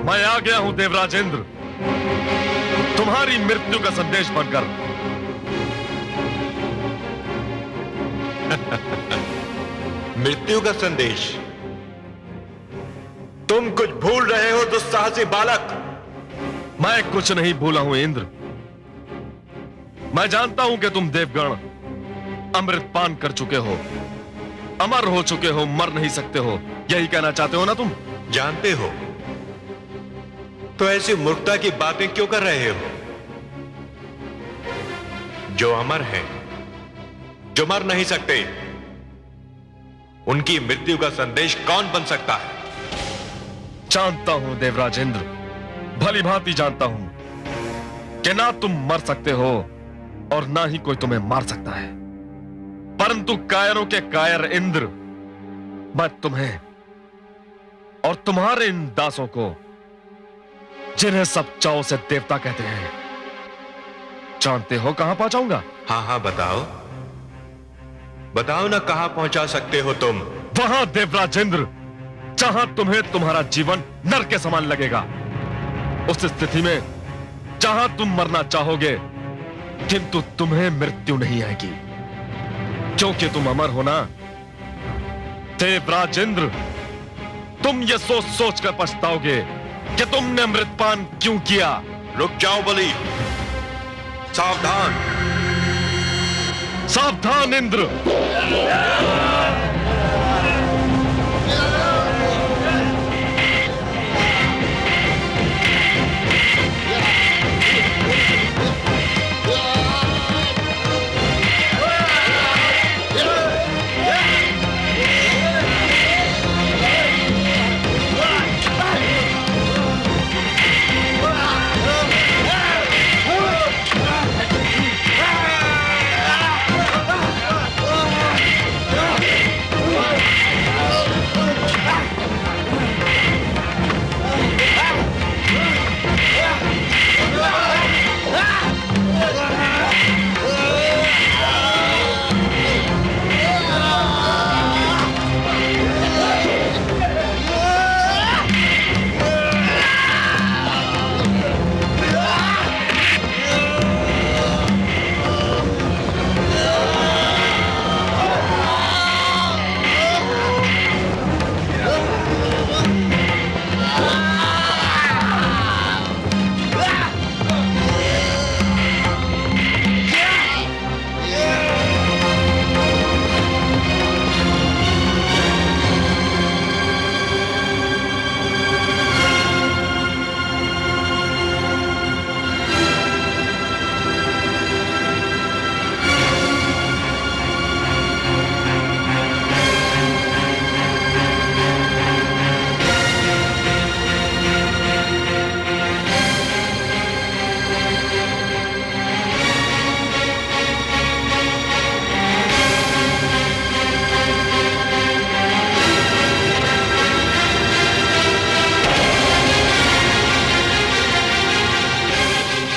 मैं आ गया हूं देवराज इंद्र, तुम्हारी मृत्यु का संदेश बनकर। मृत्यु का संदेश? तुम कुछ भूल रहे हो दुस्साहसी बालक। मैं कुछ नहीं भूला हूं इंद्र। मैं जानता हूं कि तुम देवगण अमृतपान कर चुके हो, अमर हो चुके हो, मर नहीं सकते हो, यही कहना चाहते हो ना तुम? जानते हो तो ऐसी मूर्खता की बातें क्यों कर रहे हो? जो अमर हैं, जो मर नहीं सकते, उनकी मृत्यु का संदेश कौन बन सकता है? जानता हूं देवराज इंद्र, भली भांति जानता हूं कि ना तुम मर सकते हो और ना ही कोई तुम्हें मार सकता है, परंतु कायरों के कायर इंद्र, मैं तुम्हें और तुम्हारे इन दासों को, जिन्हें सब चाव से देवता कहते हैं, जानते हो कहां पहुंचाऊंगा? हाँ हाँ बताओ, बताओ ना, कहां पहुंचा सकते हो तुम? वहां देवराज इंद्र जहां तुम्हें तुम्हारा जीवन नर के समान लगेगा, उस स्थिति में जहां तुम मरना चाहोगे किंतु तुम्हें मृत्यु नहीं आएगी, क्योंकि तुम अमर हो ना। देवराज इंद्र, तुम ये सोच सोच कर पछताओगे कि तुमने अमृतपान क्यों किया। रुक जाओ बलि, सावधान, सावधान इंद्र।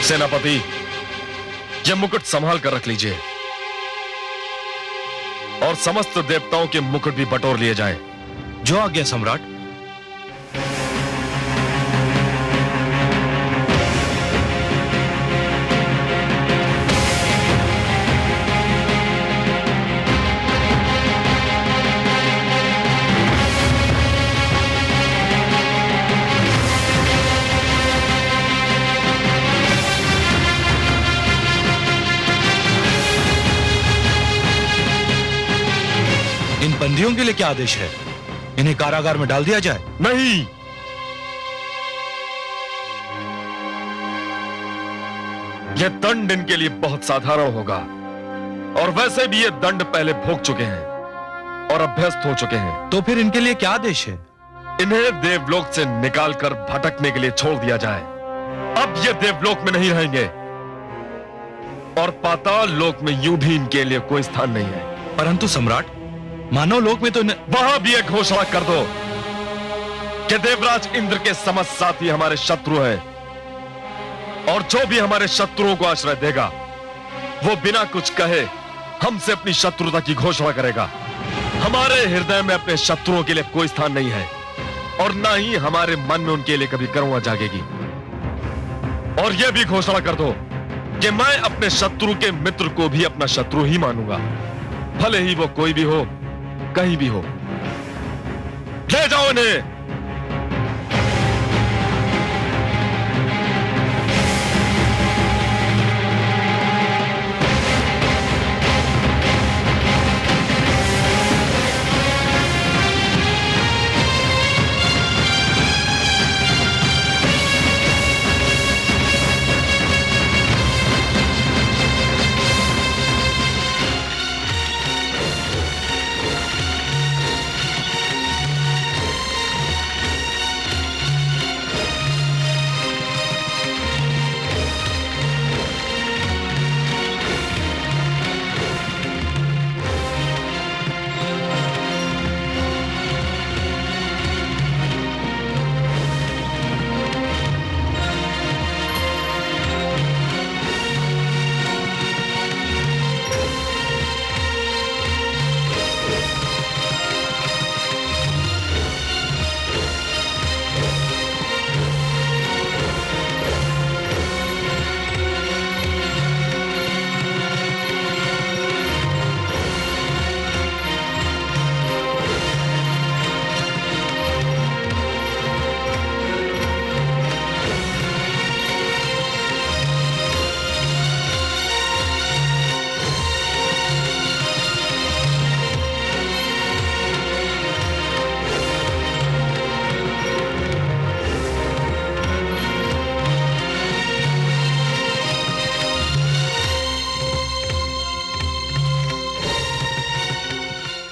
सेनापति, यह मुकुट संभाल कर रख लीजिए और समस्त देवताओं के मुकुट भी बटोर लिए जाएं। जो आज्ञा सम्राट। इन बंदियों के लिए क्या आदेश है? इन्हें कारागार में डाल दिया जाए? नहीं, यह दंड इनके लिए बहुत साधारण होगा, और वैसे भी ये दंड पहले भोग चुके हैं और अभ्यस्त हो चुके हैं। तो फिर इनके लिए क्या आदेश है? इन्हें देवलोक से निकालकर भटकने के लिए छोड़ दिया जाए। अब ये देवलोक में नहीं रहेंगे, और पाताल लोक में यूं भी इनके लिए कोई स्थान नहीं है। परंतु सम्राट, मानव लोक में तो वहां भी एक घोषणा कर दो कि देवराज इंद्र के समस्त साथी हमारे शत्रु हैं, और जो भी हमारे शत्रुओं को आश्रय देगा वो बिना कुछ कहे हमसे अपनी शत्रुता की घोषणा करेगा। हमारे हृदय में अपने शत्रुओं के लिए कोई स्थान नहीं है, और ना ही हमारे मन में उनके लिए कभी करुणा जागेगी। और यह भी घोषणा कर दो कि मैं अपने शत्रु के मित्र को भी अपना शत्रु ही मानूंगा, भले ही वो कोई भी हो, कहीं भी हो। ले जाओ इन्हें।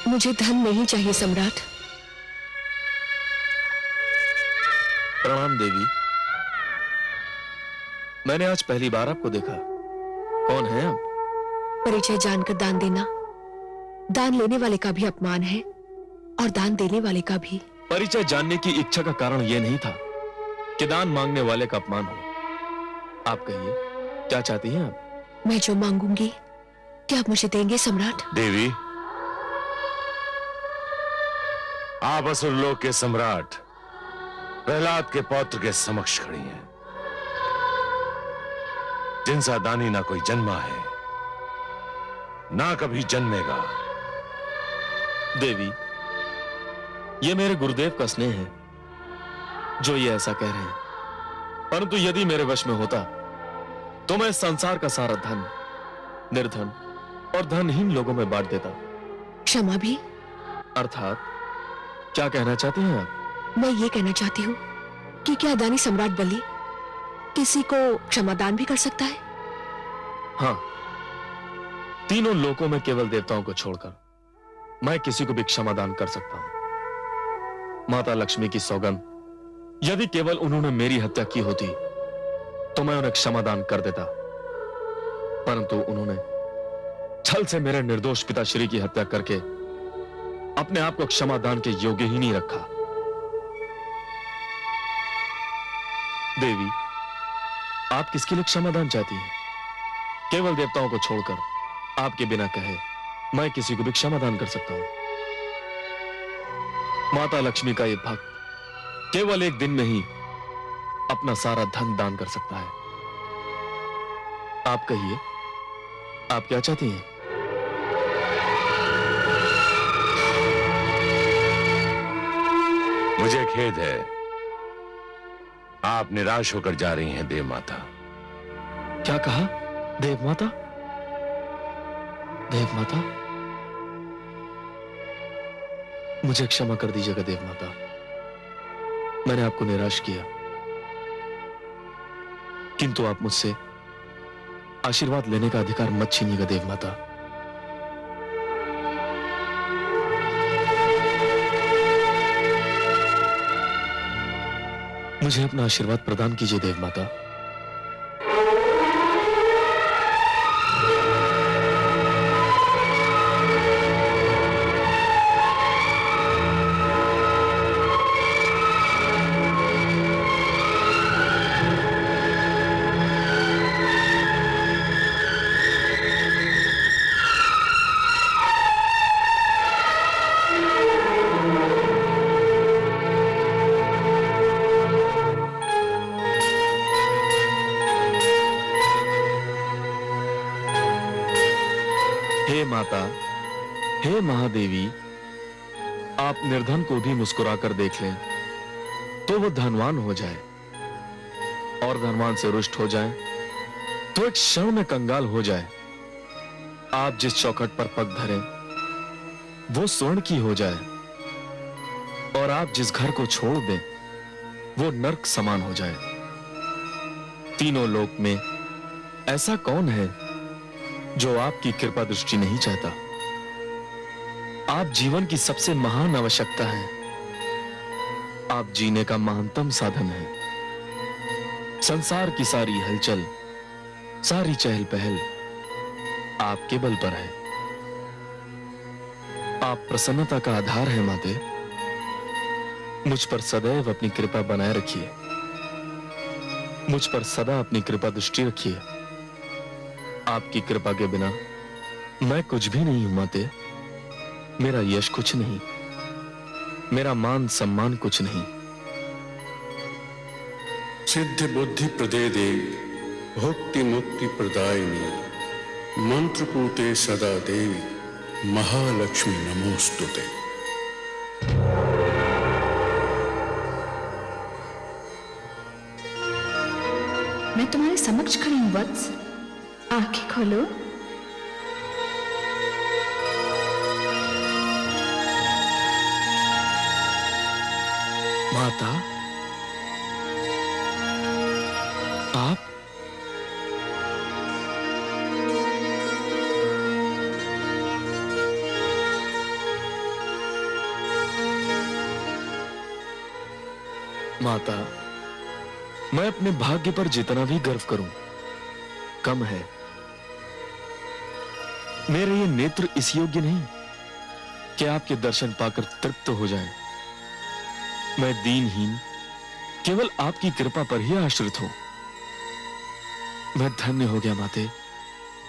मुझे धन नहीं चाहिए सम्राट। प्रणाम देवी। मैंने आज पहली बार आपको देखा। कौन है आप? परिचय जानकर दान देना दान लेने वाले का भी अपमान है, और दान देने वाले का भी। परिचय जानने की इच्छा का कारण यह नहीं था कि दान मांगने वाले का अपमान हो। आप कहिए, क्या चाहती हैं आप? मैं जो मांगूंगी क्या आप मुझे देंगे सम्राट? देवी, आप असुरलोक के सम्राट प्रहलाद के पौत्र के समक्ष खड़ी हैं, जिनसा दानी ना कोई जन्मा है, ना कभी जन्मेगा। देवी, ये मेरे गुरुदेव का स्नेह है जो ये ऐसा कह रहे हैं, परंतु यदि मेरे वश में होता तो मैं संसार का सारा धन निर्धन और धनहीन लोगों में बांट देता। क्षमा भी? अर्थात क्या कहना चाहती हैं आप? मैं ये कहना चाहती हूँ कि क्या दानी सम्राट बलि किसी को क्षमादान भी कर सकता है? हाँ, तीनों लोकों में केवल देवताओं को छोड़कर मैं किसी को भी क्षमादान कर सकता हूं। माता लक्ष्मी की सौगंध, यदि केवल उन्होंने मेरी हत्या की होती तो मैं उन्हें क्षमादान कर देता, परंतु उन्होंने छल से मेरे निर्दोष पिताश्री की हत्या करके अपने आप को क्षमादान के योग्य ही नहीं रखा। देवी, आप किसके लिए क्षमादान चाहती हैं? केवल देवताओं को छोड़कर आपके बिना कहे मैं किसी को भी क्षमादान कर सकता हूं। माता लक्ष्मी का यह भक्त केवल एक दिन में ही अपना सारा धन दान कर सकता है। आप कहिए, आप क्या चाहती हैं? मुझे खेद है, आप निराश होकर जा रही हैं देव माता। क्या कहा? देव माता? देव माता? मुझे क्षमा कर दीजिएगा देव माता, मैंने आपको निराश किया, किंतु आप मुझसे आशीर्वाद लेने का अधिकार मत छीनिएगा देव माता। मुझे अपना आशीर्वाद प्रदान कीजिए देव माता। हे माता, हे महादेवी, आप निर्धन को भी मुस्कुराकर देख लें तो वो धनवान हो जाए, और धनवान से रुष्ट हो जाए तो एक क्षण में कंगाल हो जाए। आप जिस चौखट पर पग धरें वो स्वर्ण की हो जाए, और आप जिस घर को छोड़ दें वो नर्क समान हो जाए। तीनों लोक में ऐसा कौन है जो आपकी कृपा दृष्टि नहीं चाहता? आप जीवन की सबसे महान आवश्यकता है, आप जीने का महानतम साधन है। संसार की सारी हलचल, सारी चहल पहल आपके बल पर है। आप प्रसन्नता का आधार है माते। मुझ पर सदैव अपनी कृपा बनाए रखिए, मुझ पर सदा अपनी कृपा दृष्टि रखिए। आपकी कृपा के बिना मैं कुछ भी नहीं हूं माते। मेरा यश कुछ नहीं, मेरा मान सम्मान कुछ नहीं। सिद्ध बुद्धि प्रदे देवी, भुक्ति मुक्ति प्रदायिनी, मंत्रपूते सदा देवी, महालक्ष्मी नमोस्तुते। मैं तुम्हारे समक्ष खड़ी हूं वत्स, आंखें खोलो। माता, आप? माता, मैं अपने भाग्य पर जितना भी गर्व करूं कम है। मेरे ये नेत्र इस योग्य नहीं कि आपके दर्शन पाकर तृप्त हो जाएं। मैं दीनहीन केवल आपकी कृपा पर ही आश्रित हूं। मैं धन्य हो गया माते,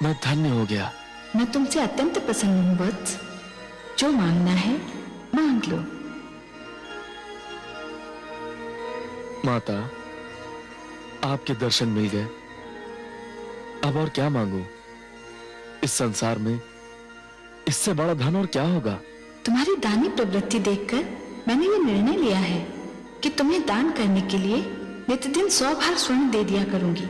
मैं धन्य हो गया। मैं तुमसे अत्यंत प्रसन्न हूं वत्स, जो मांगना है मांग लो। माता, आपके दर्शन मिल गए, अब और क्या मांगू? इस संसार में इससे बड़ा धन और क्या होगा? तुम्हारी दानी प्रवृत्ति देखकर मैंने ये निर्णय लिया है कि तुम्हें दान करने के लिए नित्यदिन 100 भार स्वर्ण दे दिया करूंगी।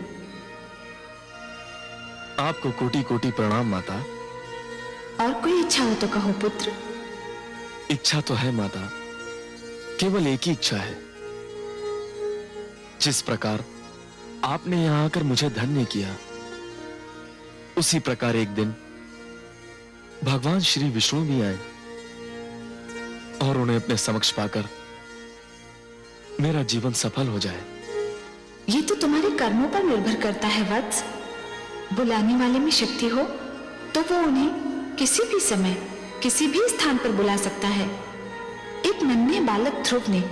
आपको कोटि कोटि प्रणाम माता। और कोई इच्छा हो तो कहो पुत्र। इच्छा तो है माता, केवल एक ही इच्छा है। जिस प्रकार आपने यहां आकर मुझे धन्य किया, उसी प्रकार एक दिन भगवान श्री विष्णु भी आए और उन्हें अपने समक्ष पाकर मेरा जीवन सफल हो जाए। ये तो तुम्हारे कर्मों पर निर्भर करता है वत्स। बुलाने वाले में शक्ति हो तो वो उन्हें किसी भी समय किसी भी स्थान पर बुला सकता है। एक नन्हे बालक ध्रुव ने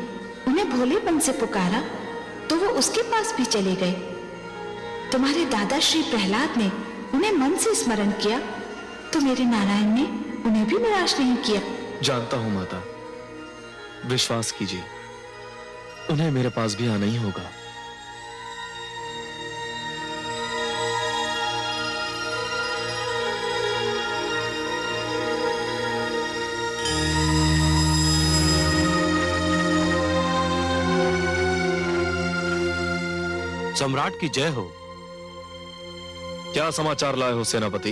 उन्हें भोलेपन से पुकारा तो वो उसके पास भी चले गए। तुम्हारे दादा श्री प्रहलाद ने उन्हें मन से स्मरण किया तो मेरे नारायण ने उन्हें भी निराश नहीं किया। जानता हूं माता, विश्वास कीजिए, उन्हें मेरे पास भी आना ही होगा। सम्राट की जय हो। क्या समाचार लाए हो सेनापति?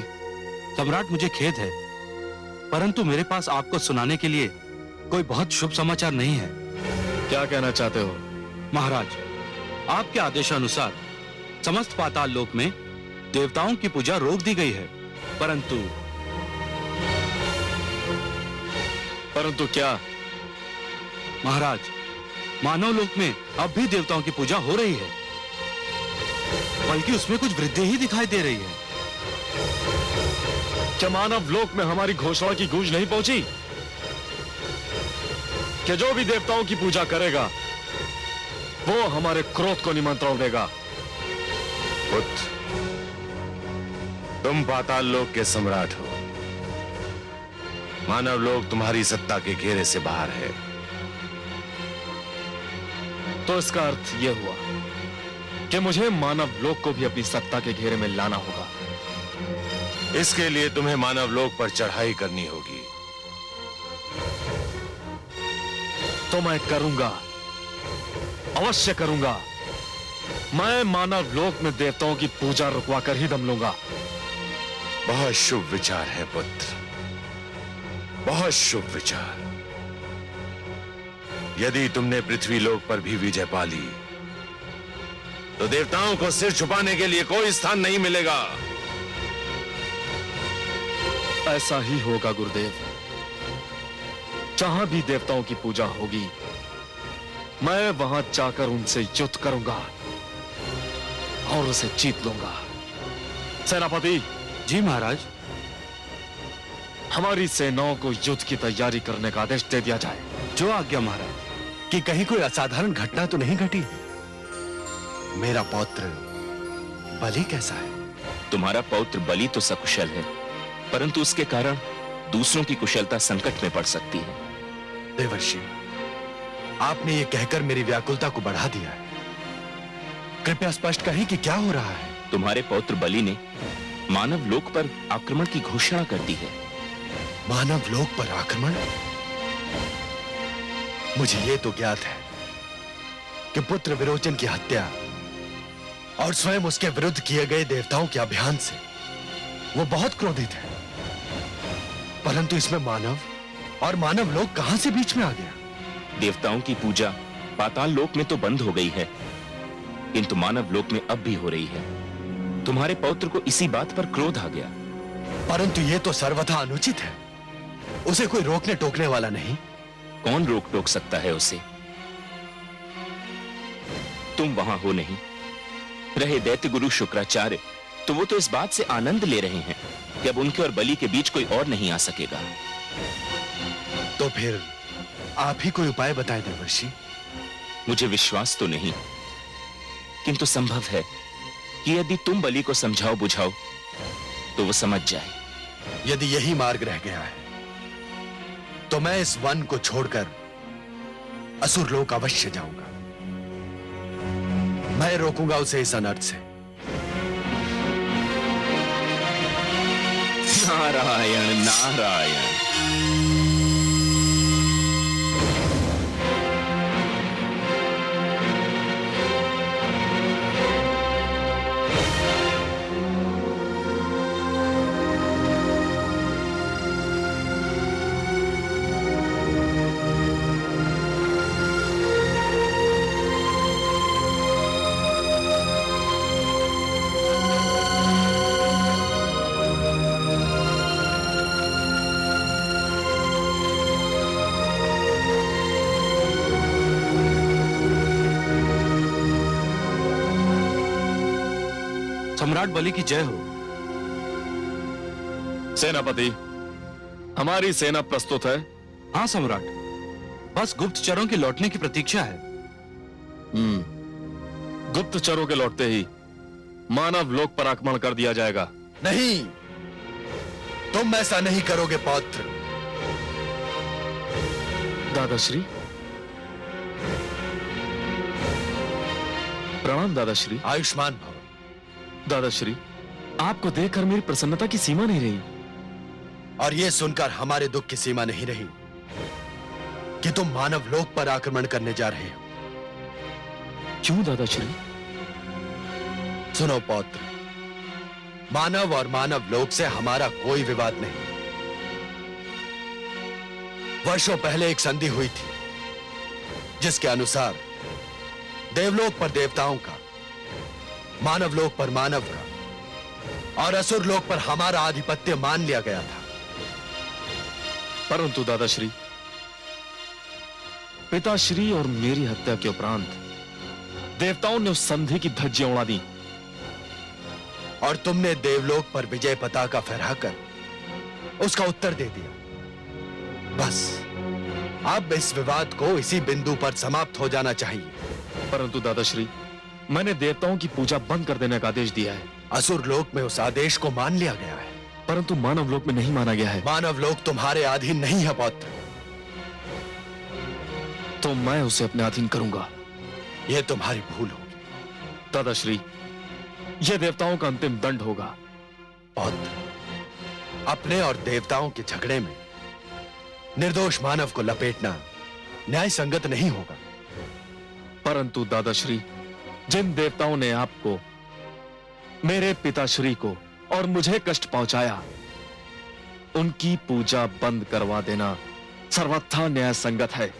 सम्राट, मुझे खेद है, परंतु मेरे पास आपको सुनाने के लिए कोई बहुत शुभ समाचार नहीं है। क्या कहना चाहते हो? महाराज, आपके आदेशानुसार समस्त पाताल लोक में देवताओं की पूजा रोक दी गई है, परंतु क्या? महाराज, मानव लोक में अब भी देवताओं की पूजा हो रही है, बल्कि उसमें कुछ वृद्धि ही दिखाई दे रही है। क्या मानव लोक में हमारी घोषणा की गूंज नहीं पहुंची कि जो भी देवताओं की पूजा करेगा वो हमारे क्रोध को निमंत्रण देगा? पुत्र, तुम पाताल लोक के सम्राट हो। मानव लोक तुम्हारी सत्ता के घेरे से बाहर है। तो इसका अर्थ यह हुआ कि मुझे मानव लोक को भी अपनी सत्ता के घेरे में लाना होगा। इसके लिए तुम्हें मानव लोक पर चढ़ाई करनी होगी। तो मैं करूंगा, अवश्य करूंगा। मैं मानव लोक में देवताओं की पूजा रुकवा कर ही दम लूंगा। बहुत शुभ विचार है पुत्र, बहुत शुभ विचार। यदि तुमने पृथ्वी लोक पर भी विजय पा ली तो देवताओं को सिर छुपाने के लिए कोई स्थान नहीं मिलेगा। ऐसा ही होगा गुरुदेव। जहां भी देवताओं की पूजा होगी मैं वहां जाकर उनसे युद्ध करूंगा और उसे जीत लूंगा। सेनापति। जी महाराज। हमारी सेनाओं को युद्ध की तैयारी करने का आदेश दे दिया जाए। जो आज्ञा महाराज। कि कहीं कोई असाधारण घटना तो नहीं घटी? मेरा पौत्र बलि कैसा है? तुम्हारा पौत्र बलि तो सकुशल है, परंतु उसके कारण दूसरों की कुशलता संकट में पड़ सकती है। देवर्षि, आपने ये कहकर मेरी व्याकुलता को बढ़ा दिया है। कृपया स्पष्ट कहें कि क्या हो रहा है? तुम्हारे पौत्र बलि ने मानव लोक पर आक्रमण की घोषणा कर दी है। मानव लोक पर आक्रमण? मुझे ये तो ज्ञात है कि पुत्र विरोचन की हत्या और स्वयं उसके विरुद्ध किए गए देवताओं के अभियान से वो बहुत क्रोधित है, परंतु इसमें मानव और मानव लोक कहां से बीच में आ गया? देवताओं की पूजा पाताल लोक में तो बंद हो गई है, किंतु मानव लोक में अब भी हो रही है। तुम्हारे पौत्र को इसी बात पर क्रोध आ गया। परंतु यह तो सर्वथा अनुचित है। उसे कोई रोकने टोकने वाला नहीं। कौन रोक टोक सकता है उसे? तुम वहां हो नहीं, रहे दैत्य गुरु शुक्राचार्य, तो वो तो इस बात से आनंद ले रहे हैं कि अब उनके और बलि के बीच कोई और नहीं आ सकेगा। तो फिर आप ही कोई उपाय बताएं देवर्षि। मुझे विश्वास तो नहीं, किंतु संभव है कि यदि तुम बलि को समझाओ बुझाओ तो वो समझ जाए। यदि यही मार्ग रह गया है तो मैं इस वन को छोड़कर असुरलोक अवश्य जाऊंगा। मैं रोकूंगा उसे इस अनर्थ से। नारायण नारायण। सम्राट बलि की जय हो। सेनापति, हमारी सेना प्रस्तुत है। हाँ सम्राट, बस गुप्तचरों के लौटने की प्रतीक्षा है। गुप्तचरों के लौटते ही मानव लोक पर आक्रमण कर दिया जाएगा। नहीं, तुम ऐसा नहीं करोगे पौत्र। दादाश्री। प्रणाम दादाश्री। आयुष्मान भव। दादाश्री, आपको देखकर मेरी प्रसन्नता की सीमा नहीं रही। और यह सुनकर हमारे दुख की सीमा नहीं रही कि तुम मानव लोक पर आक्रमण करने जा रहे हो। क्यों दादाश्री? सुनो पौत्र, मानव और मानव लोक से हमारा कोई विवाद नहीं। वर्षों पहले एक संधि हुई थी जिसके अनुसार देवलोक पर देवताओं का, मानवलोक पर मानव का और असुर लोक पर हमारा आधिपत्य मान लिया गया था। परंतु दादाश्री, पिताश्री और मेरी हत्या के उपरांत देवताओं ने उस संधि की धज्जियां उड़ा दी और तुमने देवलोक पर विजय पताका फहराकर उसका उत्तर दे दिया। बस अब इस विवाद को इसी बिंदु पर समाप्त हो जाना चाहिए। परंतु दादाश्री, मैंने देवताओं की पूजा बंद कर देने का आदेश दिया है। असुर लोक में उस आदेश को मान लिया गया है, परंतु मानव लोक में नहीं माना गया है। मानव लोक तुम्हारे अधीन नहीं है पौत्र। तो मैं उसे अपने अधीन करूंगा। यह तुम्हारी भूल होगी दादाश्री, यह देवताओं का अंतिम दंड होगा। पौत्र, अपने और देवताओं के झगड़े में निर्दोष मानव को लपेटना न्याय संगत नहीं होगा। परंतु दादाश्री, जिन देवताओं ने आपको, मेरे पिताश्री को और मुझे कष्ट पहुंचाया, उनकी पूजा बंद करवा देना सर्वथा न्याय संगत है।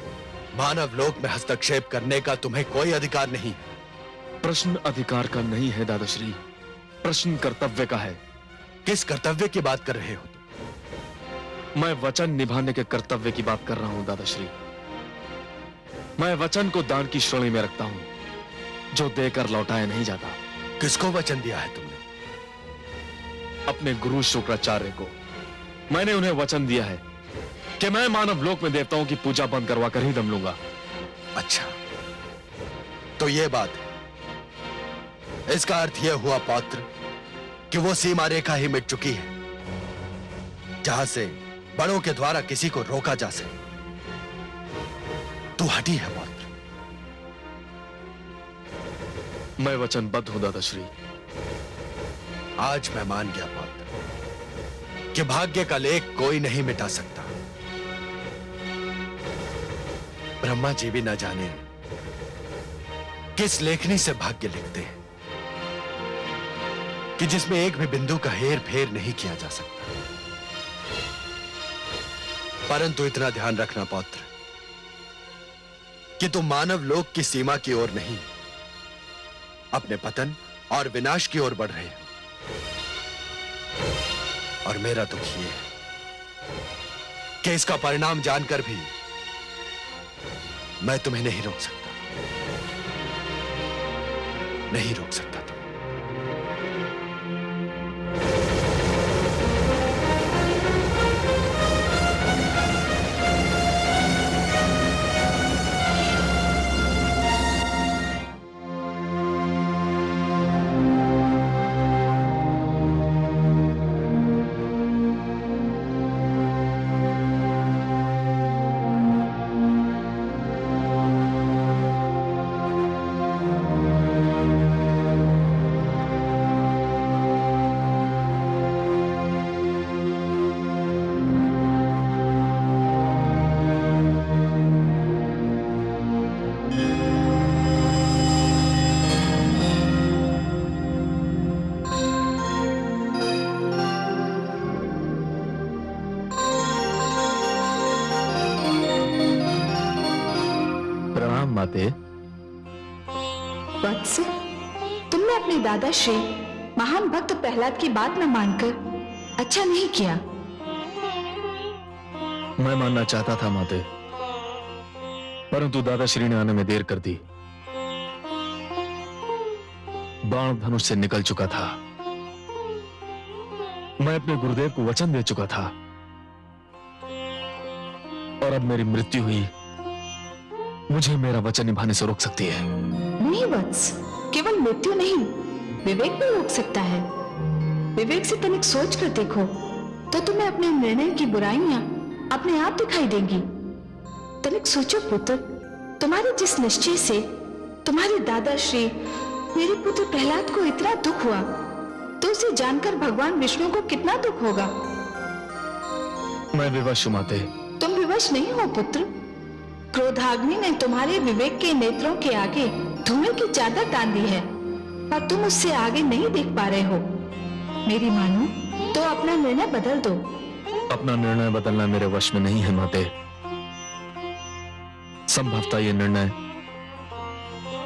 मानव लोक में हस्तक्षेप करने का तुम्हें कोई अधिकार नहीं है। प्रश्न अधिकार का नहीं है दादाश्री, प्रश्न कर्तव्य का है। किस कर्तव्य की बात कर रहे हो तुम? मैं वचन निभाने के कर्तव्य की बात कर रहा हूं दादाश्री। मैं वचन को दान की श्रेणी में रखता हूं, जो देकर लौटाया नहीं जाता। किसको वचन दिया है तुमने? अपने गुरु शुक्राचार्य को। मैंने उन्हें वचन दिया है कि मैं मानव लोक में देवताओं की पूजा बंद करवा कर ही दम लूंगा। अच्छा, तो यह बात है। इसका अर्थ यह हुआ पौत्र कि वो सीमा रेखा ही मिट चुकी है जहां से बड़ों के द्वारा किसी को रोका जा सके। तू हटी है पौत्र। मैं वचनबद्ध हूं दादाश्री। आज मैं मान गया पौत्र कि भाग्य का लेख कोई नहीं मिटा सकता। ब्रह्मा जी भी न जाने किस लेखनी से भाग्य लिखते हैं कि जिसमें एक भी बिंदु का हेर फेर नहीं किया जा सकता। परंतु इतना ध्यान रखना पौत्र कि तुम मानव लोक की सीमा की ओर नहीं, अपने पतन और विनाश की ओर बढ़ रहे हो। और मेरा दुख ये है कि इसका परिणाम जानकर भी मैं तुम्हें नहीं रोक सकता, नहीं रोक सकता। माते। वत्स, तुमने अपने दादा श्री महान भक्त प्रहलाद की बात न मानकर अच्छा नहीं किया। मैं मानना चाहता था माते, परंतु दादाश्री ने आने में देर कर दी। बाण धनुष से निकल चुका था। मैं अपने गुरुदेव को वचन दे चुका था और अब मेरी मृत्यु हुई, मुझे मेरा वचन निभाने से रोक सकती है? नहीं वत्स, केवल मृत्यु नहीं, विवेक भी रोक सकता है। विवेक से तनिक सोच कर देखो तो तुम्हें अपने निर्णय की बुराइयां अपने आप दिखाई देंगी। तनिक सोचो पुत्र, तुम्हारे जिस निश्चय से तुम्हारे दादा श्री मेरे पुत्र प्रहलाद को इतना दुख हुआ, तो उसे जानकर भगवान विष्णु को कितना दुख होगा। मैं विवश हूं माते। तुम विवश नहीं हो पुत्र। क्रोधाग्नि ने तुम्हारे विवेक के नेत्रों के आगे धुएं की चादर तान दी है और तुम उससे आगे नहीं देख पा रहे हो। मेरी मानो तो अपना निर्णय बदल दो। अपना निर्णय बदलना मेरे वश में नहीं है माते। संभवतः ये निर्णय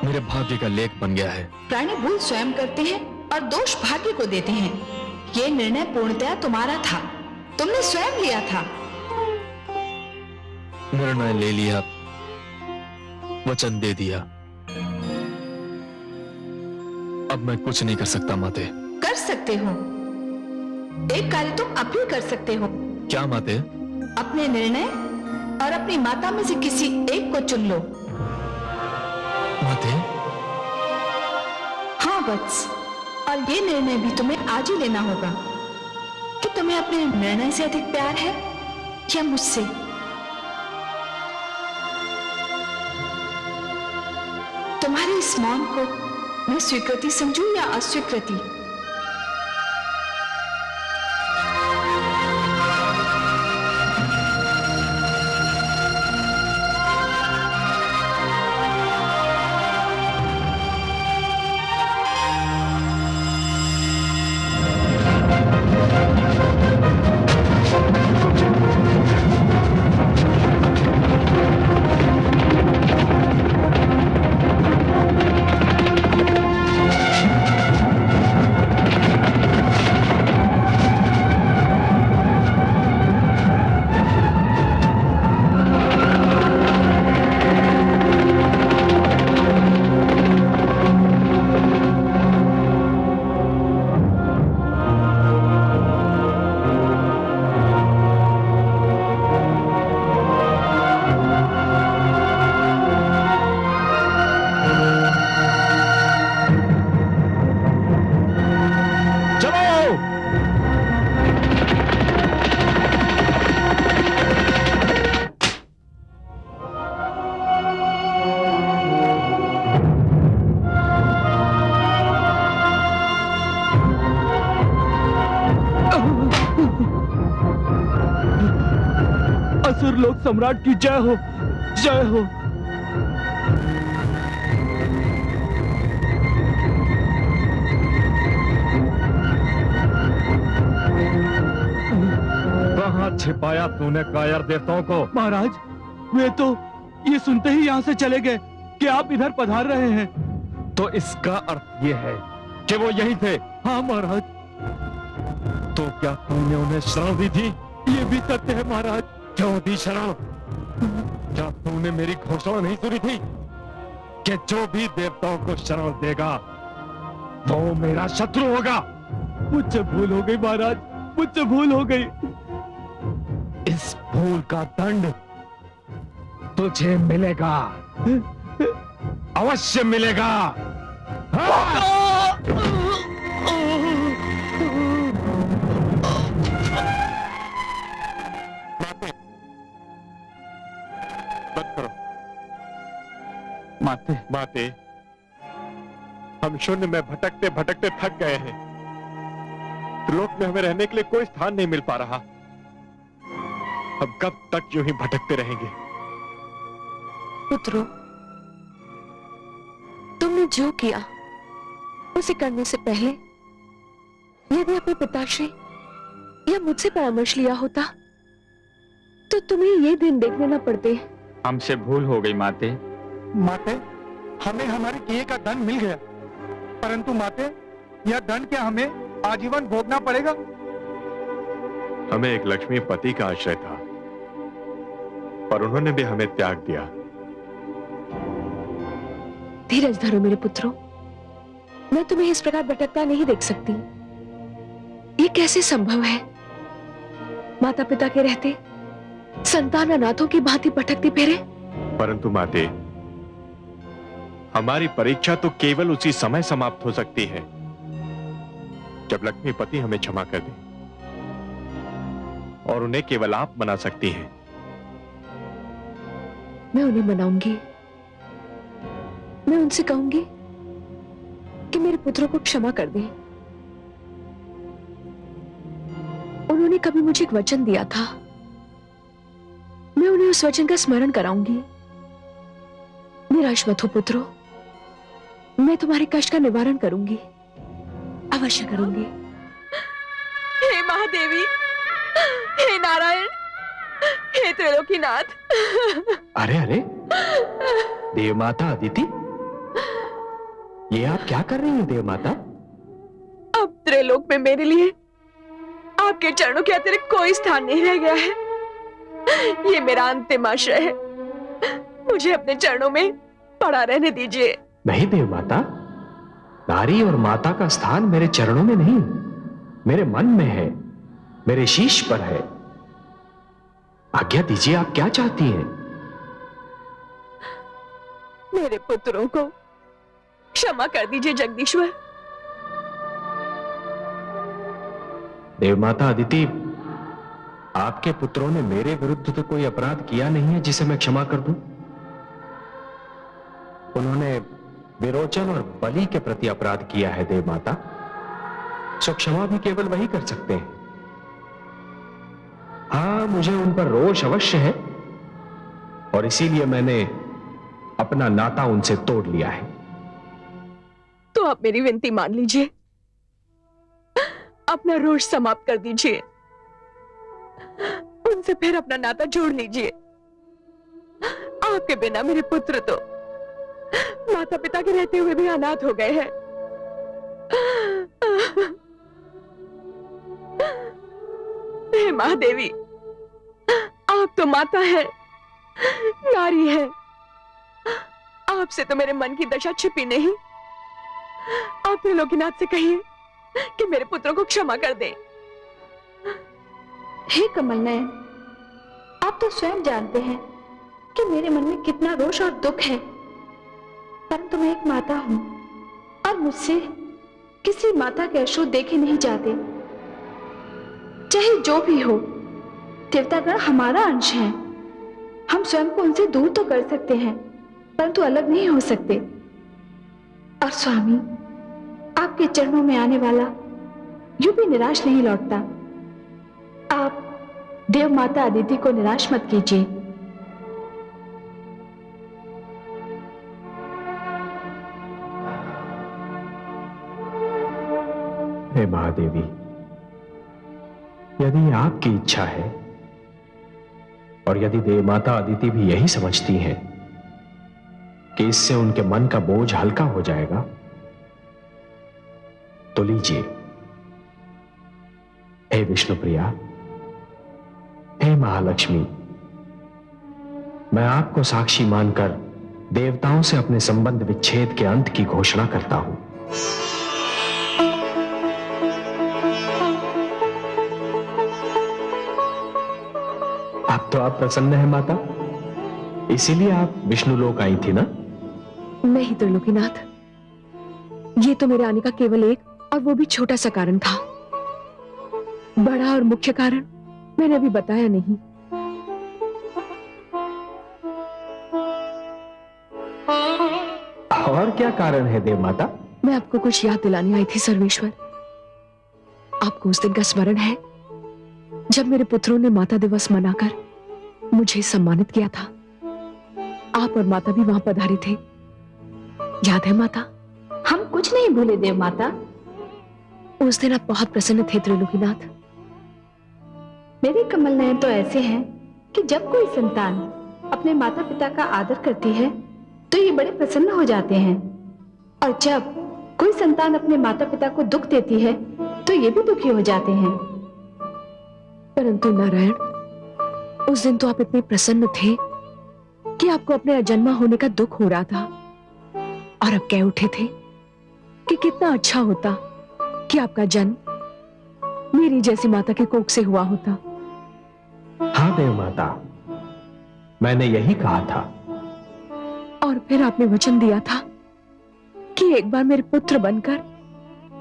मेरे भाग्य का लेख बन गया है। प्राणी भूल स्वयं करते हैं और दोष भाग्य को देते हैं। ये निर्णय पूर्णतया तुम्हारा था, तुमने स्वयं लिया था। निर्णय ले लिया, वचन दे दिया, अब मैं कुछ नहीं कर सकता माते। कर सकते हो, एक कार्य तुम अब भी कर सकते हो। क्या माते? अपने निर्णय और अपनी माता में से किसी एक को चुन लो। माते? हाँ वत्स, और ये निर्णय भी तुम्हें आज ही लेना होगा कि तुम्हें अपने निर्णय से अधिक प्यार है या मुझसे। तुम्हारे इस मौन को मैं स्वीकृति समझूं या अस्वीकृति? असुर लोक सम्राट की जय हो, जय हो। कहाँ छिपाया तूने कायर देवताओं को? महाराज, वे तो ये सुनते ही यहाँ से चले गए कि आप इधर पधार रहे हैं। तो इसका अर्थ ये है कि वो यहीं थे? हाँ महाराज। तो क्या तूने उन्हें शरण दी थी? ये भी सत्य है महाराज। क्यों दी शरण? क्या तूने मेरी घोषणा नहीं सुनी थी कि जो भी देवताओं को शरण देगा वो मेरा शत्रु होगा? मुझसे भूल हो गई महाराज, मुझसे भूल हो गई। इस भूल का दंड तुझे मिलेगा, अवश्य मिलेगा। बंद करो। माते, माते, हम शून्य में भटकते भटकते थक गए हैं। त्रिलोक में हमें रहने के लिए कोई स्थान नहीं मिल पा रहा। हम कब तक यूं ही भटकते रहेंगे? पुत्रों, तुमने जो किया उसे करने से पहले यदि अपने पिताश्री या मुझसे परामर्श लिया होता तो तुम्हें ये दिन देखने न पड़ते। हमसे भूल हो गई माते। माते, हमें हमारे किए का दंड मिल गया, परंतु माते, यह दंड क्या हमें आजीवन भोगना पड़ेगा? हमें एक लक्ष्मी पति का आश्रय था, पर उन्होंने भी हमें त्याग दिया। धीरज धरो मेरे पुत्रों, मैं तुम्हें इस प्रकार भटकता नहीं देख सकती। ये कैसे संभव है? माता पिता के रहते संतान अनाथों की भांति भटकती फिरे। परंतु माते, हमारी परीक्षा तो केवल उसी समय समाप्त हो सकती है जब लक्ष्मीपति हमें क्षमा कर दे, और उन्हें केवल आप मना सकती हैं। मैं उन्हें मनाऊंगी। मैं उनसे कहूंगी कि मेरे पुत्रों को क्षमा कर दें। उन्होंने कभी मुझे एक वचन दिया था, मैं उन्हें उस वचन का स्मरण कराऊंगी। निराश मत हो पुत्रों, मैं तुम्हारे कष्ट का निवारण करूंगी, अवश्य करूंगी। हे महादेवी, हे नारायण, हे त्रिलोकीनाथ। अरे अरे, देवमाता अदिति, ये आप क्या कर रही हैं देवमाता? अब त्रिलोक में मेरे लिए आपके चरणों के अतिरिक्त कोई स्थान नहीं रह गया है। ये मेरा अंतिम आश्रय है, मुझे अपने चरणों में पड़ा रहने दीजिए। नहीं देवमाता, नारी और माता का स्थान मेरे चरणों में नहीं, मेरे मन में है, मेरे शीश पर है। आज्ञा दीजिए, आप क्या चाहती हैं? मेरे पुत्रों को क्षमा कर दीजिए जगदीश्वर। देवमाता अदिति, आपके पुत्रों ने मेरे विरुद्ध तो कोई अपराध किया नहीं है जिसे मैं क्षमा कर दूं। उन्होंने विरोचन और बलि के प्रति अपराध किया है देवमाता, सो क्षमा भी केवल वही कर सकते हैं। हाँ, मुझे उन पर रोष अवश्य है और इसीलिए मैंने अपना नाता उनसे तोड़ लिया है। तो आप मेरी विनती मान लीजिए, अपना रोष समाप्त कर दीजिए, उनसे फिर अपना नाता जोड़ लीजिए। आपके बिना मेरे पुत्र तो माता पिता के रहते हुए भी अनाथ हो गए हैं। हे महादेवी, आप तो माता है, नारी है, आपसे तो मेरे मन की दशा छिपी नहीं। आप त्रिलोकीनाथ से कहिए कि मेरे पुत्रों को क्षमा कर दें। हे कमल नयन, आप तो स्वयं जानते हैं कि मेरे मन में कितना रोष और दुख है, परंतु मैं एक माता हूं और मुझसे किसी माता के अश्रु देखे नहीं जाते। चाहे जो भी हो, देवतागण हमारा अंश है, हम स्वयं को उनसे दूर तो कर सकते हैं परंतु अलग नहीं हो सकते। और स्वामी, आपके चरणों में आने वाला यूं भी निराश नहीं लौटता। आप देव माता अदिति को निराश मत कीजिए। हे महादेवी, यदि आपकी इच्छा है और यदि देवमाता अदिति भी यही समझती हैं कि इससे उनके मन का बोझ हल्का हो जाएगा, तो लीजिए। हे विष्णुप्रिया, हे महालक्ष्मी, मैं आपको साक्षी मानकर देवताओं से अपने संबंध विच्छेद के अंत की घोषणा करता हूं। अब तो आप प्रसन्न हैं माता, इसीलिए आप विष्णुलोक आई थी ना? नहीं त्रिलोकीनाथ, ये तो मेरे आने का केवल एक और वो भी छोटा सा कारण था। बड़ा और मुख्य कारण मैंने अभी बताया नहीं। और क्या कारण है देवमाता? मैं आपको कुछ याद दिलाने आई थी सर्वेश्वर। आपको उस दिन का स्मरण है जब मेरे पुत्रों ने माता दिवस मनाकर मुझे सम्मानित किया था? आप और माता भी वहां पधारे थे, याद है माता? हम कुछ नहीं भूले देव माता। उस दिन आप बहुत प्रसन्न थे त्रिलोकीनाथ। मेरे कमल नयन तो ऐसे हैं कि जब कोई संतान अपने माता पिता का आदर करती है तो ये बड़े प्रसन्न हो जाते हैं, और जब कोई संतान अपने माता पिता को दुख देती है तो ये भी दुखी हो जाते हैं। परंतु नारायण, उस दिन तो आप इतने प्रसन्न थे कि आपको अपने अजन्मा होने का दुख हो रहा था, और अब कह उठे थे कि कितना अच्छा होता कि आपका जन्म मेरी जैसी माता के कोख से हुआ होता। हाँ देव माता, मैंने यही कहा था। और फिर आपने वचन दिया था कि एक बार मेरे पुत्र बनकर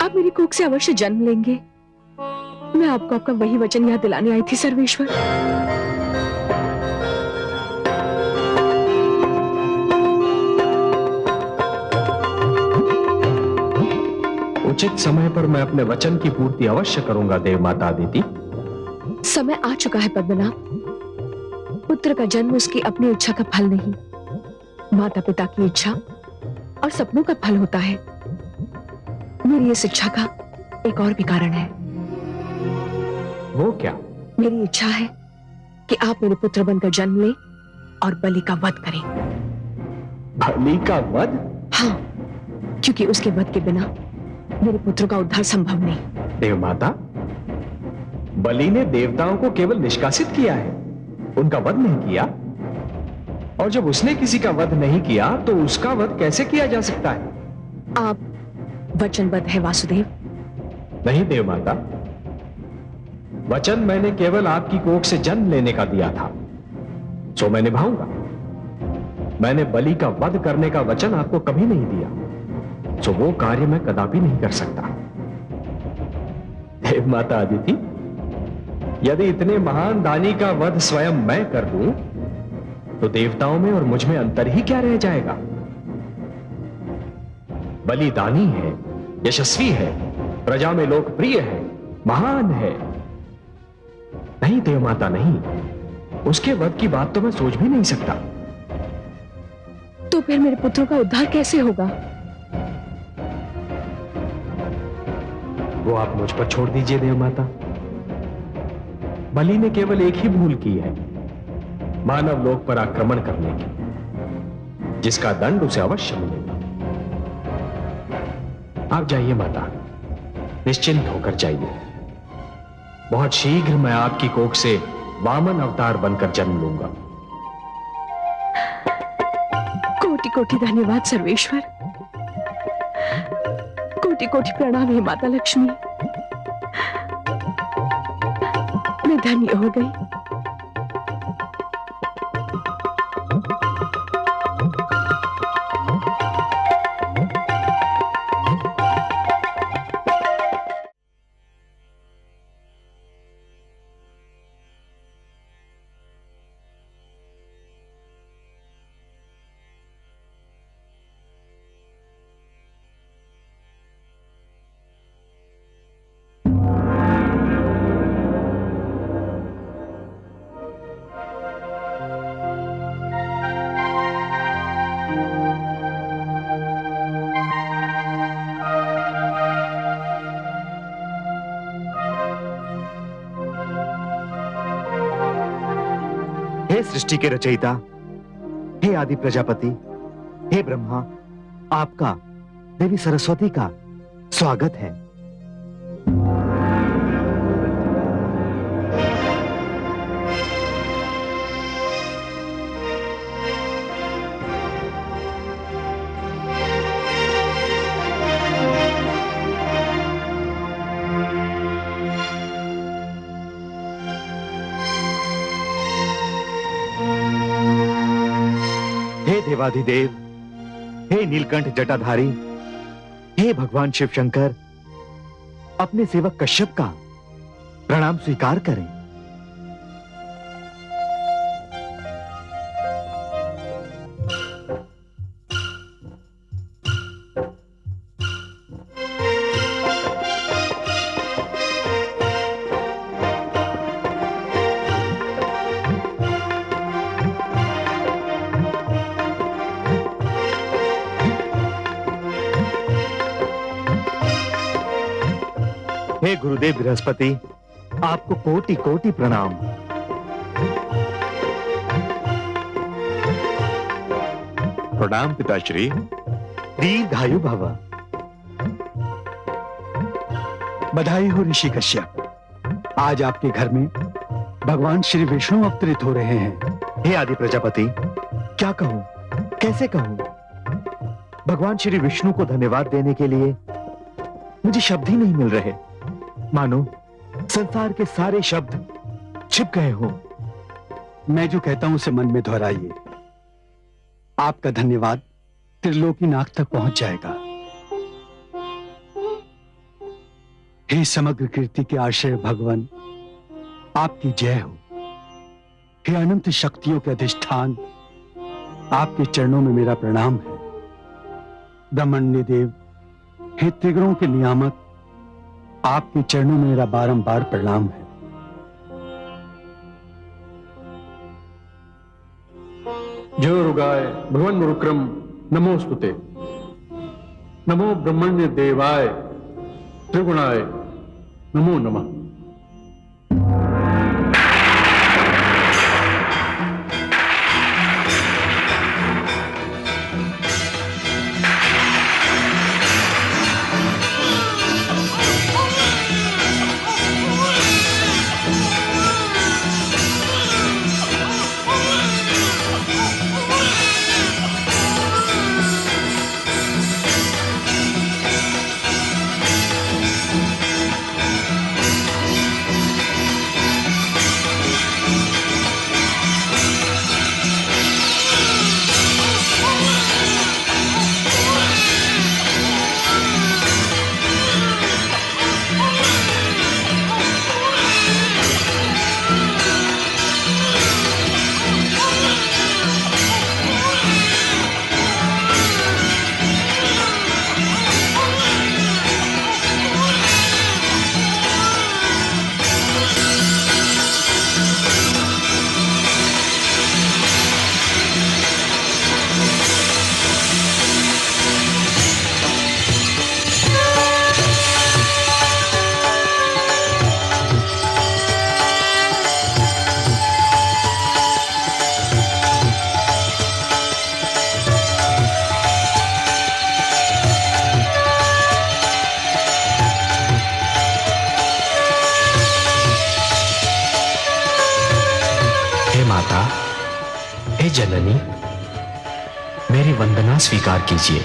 आप मेरी कोख से अवश्य जन्म लेंगे। मैं आपको आपका वही वचन याद दिलाने आई थी सर्वेश्वर। उचित समय पर मैं अपने वचन की पूर्ति अवश्य करूंगा देव माता अदिति। समय आ चुका है पद्मनाभ। पुत्र का जन्म उसकी अपनी इच्छा का फल नहीं, माता पिता की इच्छा और सपनों का फल होता है। मेरी इस इच्छा का एक और भी कारण है। वो क्या? मेरी इच्छा है कि आप मेरे पुत्र बनकर जन्म लें और बलि का वध करें। बलि का वध? हाँ, क्योंकि उसके वध के बिना मेरे पुत्र का उद्धार संभव नहीं। देव माता, बलि ने देवताओं को केवल निष्कासित किया है, उनका वध नहीं किया। और जब उसने किसी का वध नहीं किया तो उसका वध कैसे किया जा सकता है? आप वचनबद्ध है वासुदेव? नहीं देव माता, वचन मैंने केवल आपकी कोख से जन्म लेने का दिया था, सो मैं निभाऊंगा। मैंने बलि का वध करने का वचन आपको कभी नहीं दिया, सो वो कार्य मैं कदापि नहीं कर सकता। देव माता अदिति, यदि इतने महान दानी का वध स्वयं मैं कर दूं, तो देवताओं में और मुझ में अंतर ही क्या रह जाएगा? बलि दानी है, यशस्वी है, प्रजा में लोकप्रिय है, महान है। नहीं देव माता, नहीं, उसके वध की बात तो मैं सोच भी नहीं सकता। तो फिर मेरे पुत्रों का उद्धार कैसे होगा? वो आप मुझ पर छोड़ दीजिए देव माता। बलि ने केवल एक ही भूल की है, मानव लोक पर आक्रमण करने की, जिसका दंड उसे अवश्य मिलेगा। आप जाइए माता, निश्चिंत होकर जाइए। बहुत शीघ्र मैं आपकी कोख से वामन अवतार बनकर जन्म लूंगा। कोटि कोटि धन्यवाद सर्वेश्वर, कोटि कोटि प्रणाम हे माता लक्ष्मी। मैं धन्य हो गई। हे सृष्टि के रचयिता, हे आदि प्रजापति, हे ब्रह्मा, आपका देवी सरस्वती का स्वागत है। देवाधिदेव, हे नीलकंठ जटाधारी, हे भगवान शिव शंकर, अपने सेवक कश्यप का प्रणाम स्वीकार करें। हे गुरुदेव बृहस्पति, आपको कोटि कोटि प्रणाम। प्रणाम पिताश्री। दीर्घायु भव। बधाई हो ऋषि कश्यप, आज आपके घर में भगवान श्री विष्णु अवतरित हो रहे हैं। हे आदि प्रजापति, क्या कहूं, कैसे कहूं? भगवान श्री विष्णु को धन्यवाद देने के लिए मुझे शब्द ही नहीं मिल रहे। मानो संसार के सारे शब्द छिप गए हो। मैं जो कहता हूं उसे मन में दोहराइए। आपका धन्यवाद त्रिलोकीनाथ तक पहुंच जाएगा। हे समग्र कीर्ति के आश्रय भगवान, आपकी जय हो। हे अनंत शक्तियों के अधिष्ठान, आपके चरणों में मेरा प्रणाम है। ब्रह्मण्य देव, हे त्रिगुणों के नियामक, आपके चरणों में मेरा बारंबार प्रणाम है। जय रुगाय भगवान मुरुक्रम नमोस्तुते। नमो ब्रह्मण्य देवाय त्रिगुणाय नमो नमः। हे जननी, मेरी वंदना स्वीकार कीजिए।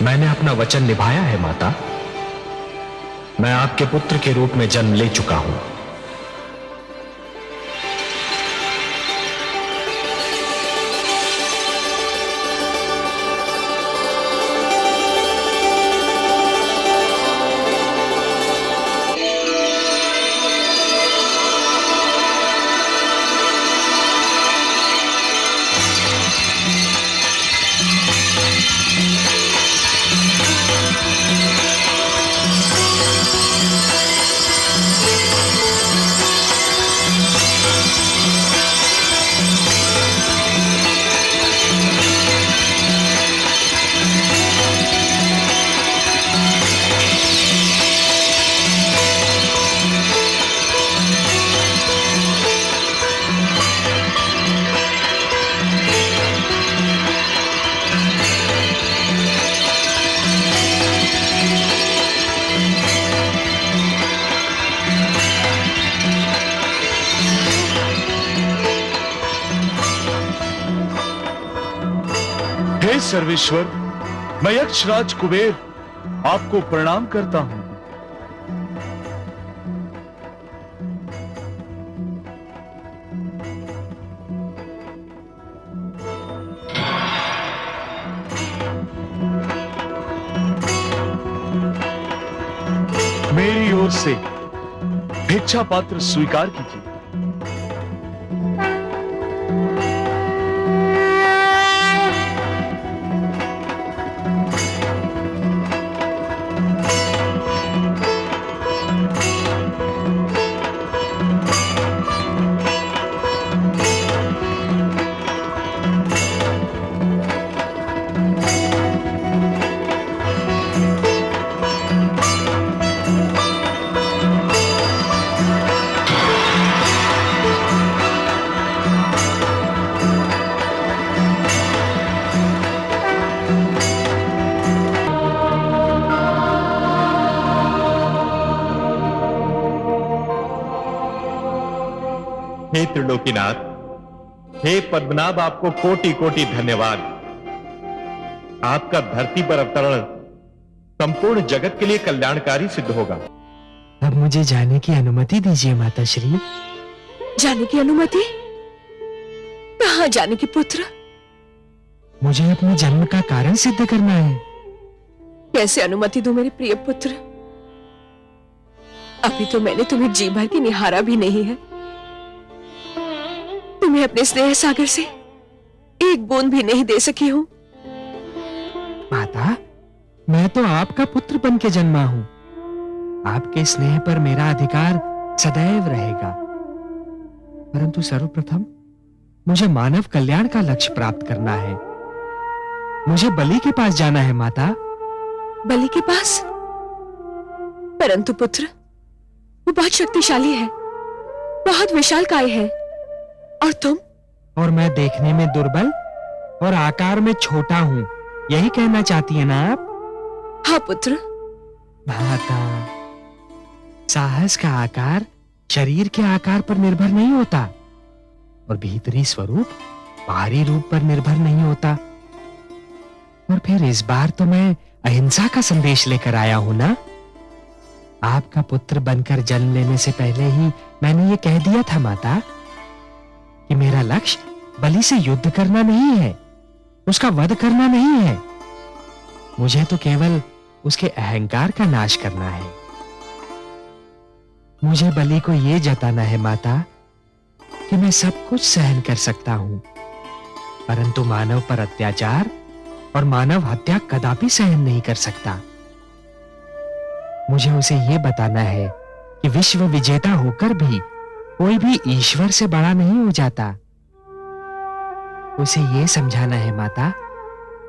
मैंने अपना वचन निभाया है माता। मैं आपके पुत्र के रूप में जन्म ले चुका हूं। हे सर्वेश्वर, मैं यक्षराज कुबेर आपको प्रणाम करता हूं। मेरी ओर से भिक्षा पात्र स्वीकार कीजिए। हे त्रिलोकीनाथ, हे पद्मनाभ, आपको कोटि कोटि धन्यवाद। आपका धरती पर अवतरण संपूर्ण जगत के लिए कल्याणकारी सिद्ध होगा। अब मुझे जाने की अनुमति दीजिए माता श्री। जाने की अनुमति? कहाँ जाने की पुत्र? मुझे अपने जन्म का कारण सिद्ध करना है। कैसे अनुमति दूं मेरे प्रिय पुत्र? अभी तो मैंने तुम्हें जी भर के निहारा भी नहीं है। तुम्हें अपने स्नेह सागर से एक बूंद भी नहीं दे सकी हूं। माता, मैं तो आपका पुत्र बन के जन्मा हूं। आपके स्नेह पर मेरा अधिकार सदैव रहेगा। परंतु सर्वप्रथम मुझे मानव कल्याण का लक्ष्य प्राप्त करना है। मुझे बलि के पास जाना है माता। बलि के पास? परंतु पुत्र, वो बहुत शक्तिशाली है, बहुत विशालकाय है। और तुम? और मैं देखने में दुर्बल और आकार में छोटा हूं, यही कहना चाहती है ना आप? हाँ पुत्र। माता, साहस का आकार शरीर के आकार पर निर्भर नहीं होता, और भीतरी स्वरूप बाहरी रूप पर निर्भर नहीं होता। और फिर इस बार तो मैं अहिंसा का संदेश लेकर आया हूं ना। आपका पुत्र बनकर जन्म लेने से पहले ही मैंने ये कह दिया था माता कि मेरा लक्ष्य बलि से युद्ध करना नहीं है, उसका वध करना नहीं है। मुझे तो केवल उसके अहंकार का नाश करना है। मुझे बलि को यह जताना है माता कि मैं सब कुछ सहन कर सकता हूं, परंतु मानव पर अत्याचार और मानव हत्या कदापि सहन नहीं कर सकता। मुझे उसे यह बताना है कि विश्व विजेता होकर भी कोई भी ईश्वर से बड़ा नहीं हो जाता। उसे यह समझाना है माता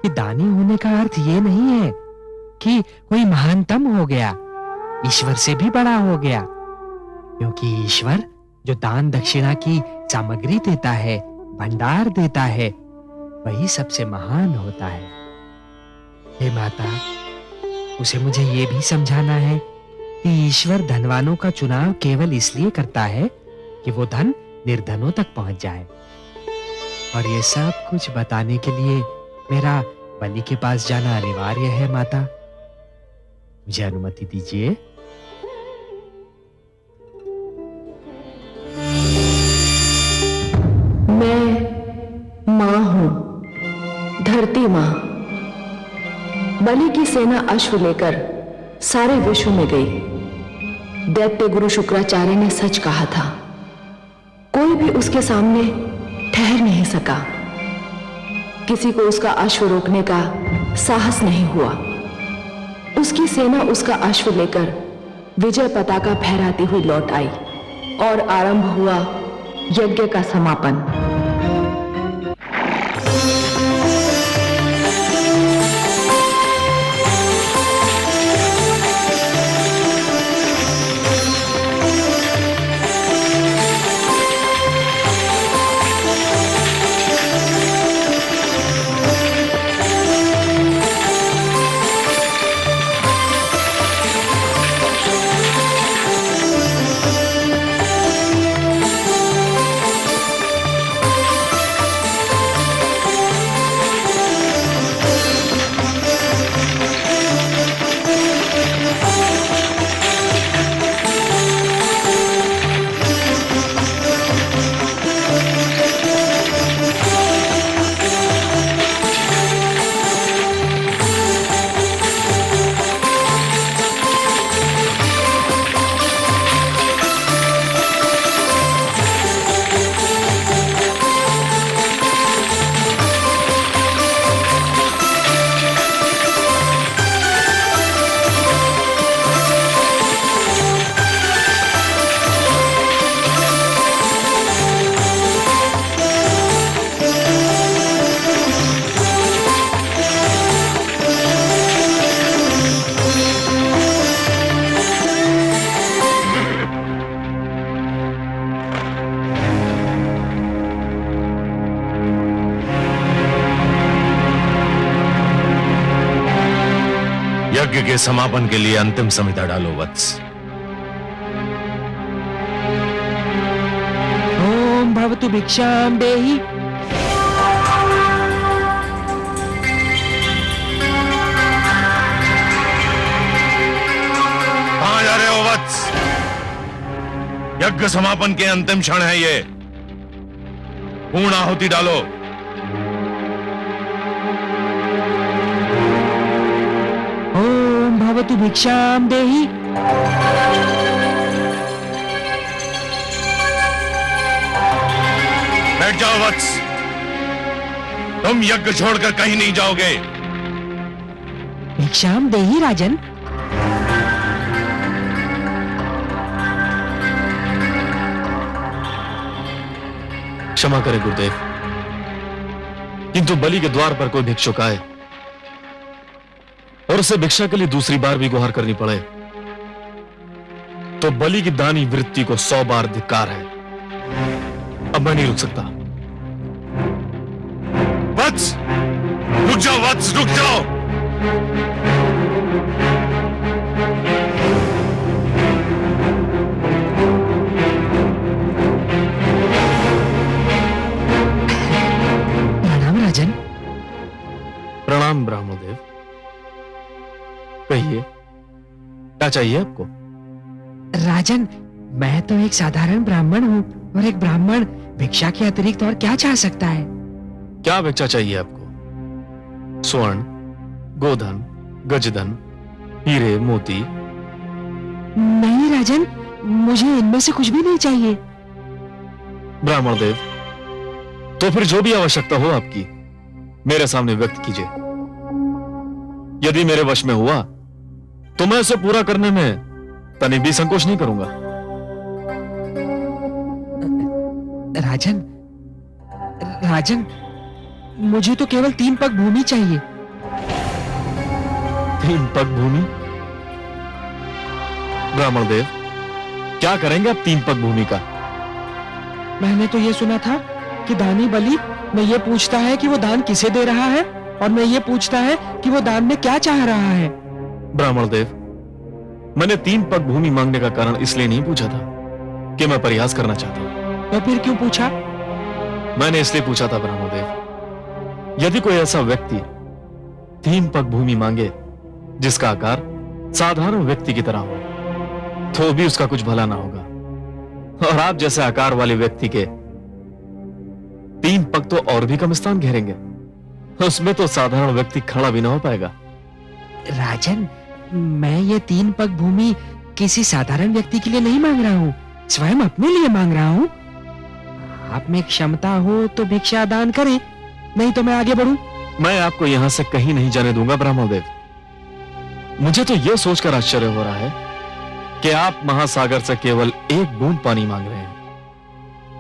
कि दानी होने का अर्थ यह नहीं है कि कोई महानतम हो गया, ईश्वर से भी बड़ा हो गया। क्योंकि ईश्वर जो दान दक्षिणा की सामग्री देता है, भंडार देता है, वही सबसे महान होता है। हे माता, उसे मुझे यह भी समझाना है कि ईश्वर धनवानों का चुनाव केवल इसलिए करता है कि वो धन निर्धनों तक पहुंच जाए। और ये सब कुछ बताने के लिए मेरा बलि के पास जाना अनिवार्य है माता। मुझे अनुमति दीजिए। मैं मां हूं, धरती मां। बलि की सेना अश्व लेकर सारे विश्व में गई। दैत्य गुरु शुक्राचार्य ने सच कहा था, कोई भी उसके सामने ठहर नहीं सका। किसी को उसका अश्व रोकने का साहस नहीं हुआ। उसकी सेना उसका अश्व लेकर विजय पताका फहराती हुई लौट आई और आरंभ हुआ यज्ञ का समापन। यज्ञ के समापन के लिए अंतिम संहिता डालो वत्स। ओम भवतु भिक्षाम देहि। कहां जा रहे हो वत्स? यज्ञ समापन के अंतिम क्षण है ये। पूर्ण आहुति डालो। ओम भवतु भिक्षाम देहि। बैठ जाओ वत्स, तुम यज्ञ छोड़कर कहीं नहीं जाओगे। भिक्षाम देहि राजन। क्षमा करें गुरुदेव, किंतु बलि के द्वार पर कोई भिक्षुक आए और उसे भिक्षा के लिए दूसरी बार भी गुहार करनी पड़े तो बलि की दानी वृत्ति को 100 बार धिक्कार है। अब मैं नहीं रुक सकता। वत्स, रुक जाओ वत्स, रुक जाओ। प्रणाम राजन। प्रणाम ब्राह्मणदेव। कहिए, क्या चाहिए आपको? राजन, मैं तो एक साधारण ब्राह्मण हूँ और एक ब्राह्मण भिक्षा के अतिरिक्त और क्या चाह सकता है? क्या भिक्षा चाहिए आपको? स्वर्ण, गोधन, गजधन, हीरे, मोती? नहीं राजन, मुझे इनमें से कुछ भी नहीं चाहिए। ब्राह्मणदेव, तो फिर जो भी आवश्यकता हो आपकी मेरे सामने व्यक्त कीजिए। यदि मेरे वश में हुआ तो मैं उसे पूरा करने में तनिक भी संकोच नहीं करूंगा। राजन, राजन, मुझे तो केवल 3 पग भूमि चाहिए। 3 पग भूमि? ब्राह्मणदेव, क्या करेंगे आप 3 पग भूमि का? मैंने तो ये सुना था कि दानी बलि न ये पूछता है कि वो दान किसे दे रहा है और न ये पूछता है कि वो दान में क्या चाह रहा है। ब्राह्मणदेव, मैंने 3 पग भूमि मांगने का कारण इसलिए नहीं पूछा था कि मैं प्रयास करना चाहता हूं। तो फिर क्यों पूछा? मैंने इसलिए पूछा था ब्रह्मदेव, यदि कोई ऐसा व्यक्ति 3 पग भूमि मांगे जिसका आकार साधारण व्यक्ति की तरह हो, तो भी उसका कुछ भला ना होगा। और आप जैसे आकार वाले व्यक्ति के 3 पग तो और भी कम स्थान घेरेंगे, उसमें तो साधारण व्यक्ति खड़ा भी ना हो पाएगा। राजन, मैं ये 3 पग भूमि किसी साधारण व्यक्ति के लिए नहीं मांग रहा हूँ, स्वयं अपने लिए मांग रहा हूँ। आप में क्षमता हो तो भिक्षा दान करें, नहीं तो मैं आगे बढ़ूं। मैं आपको यहां से कहीं नहीं जाने दूंगा ब्रह्मदेव। मुझे तो यह सोचकर आश्चर्य हो रहा है कि आप महासागर से केवल 1 बूंद पानी मांग रहे हैं,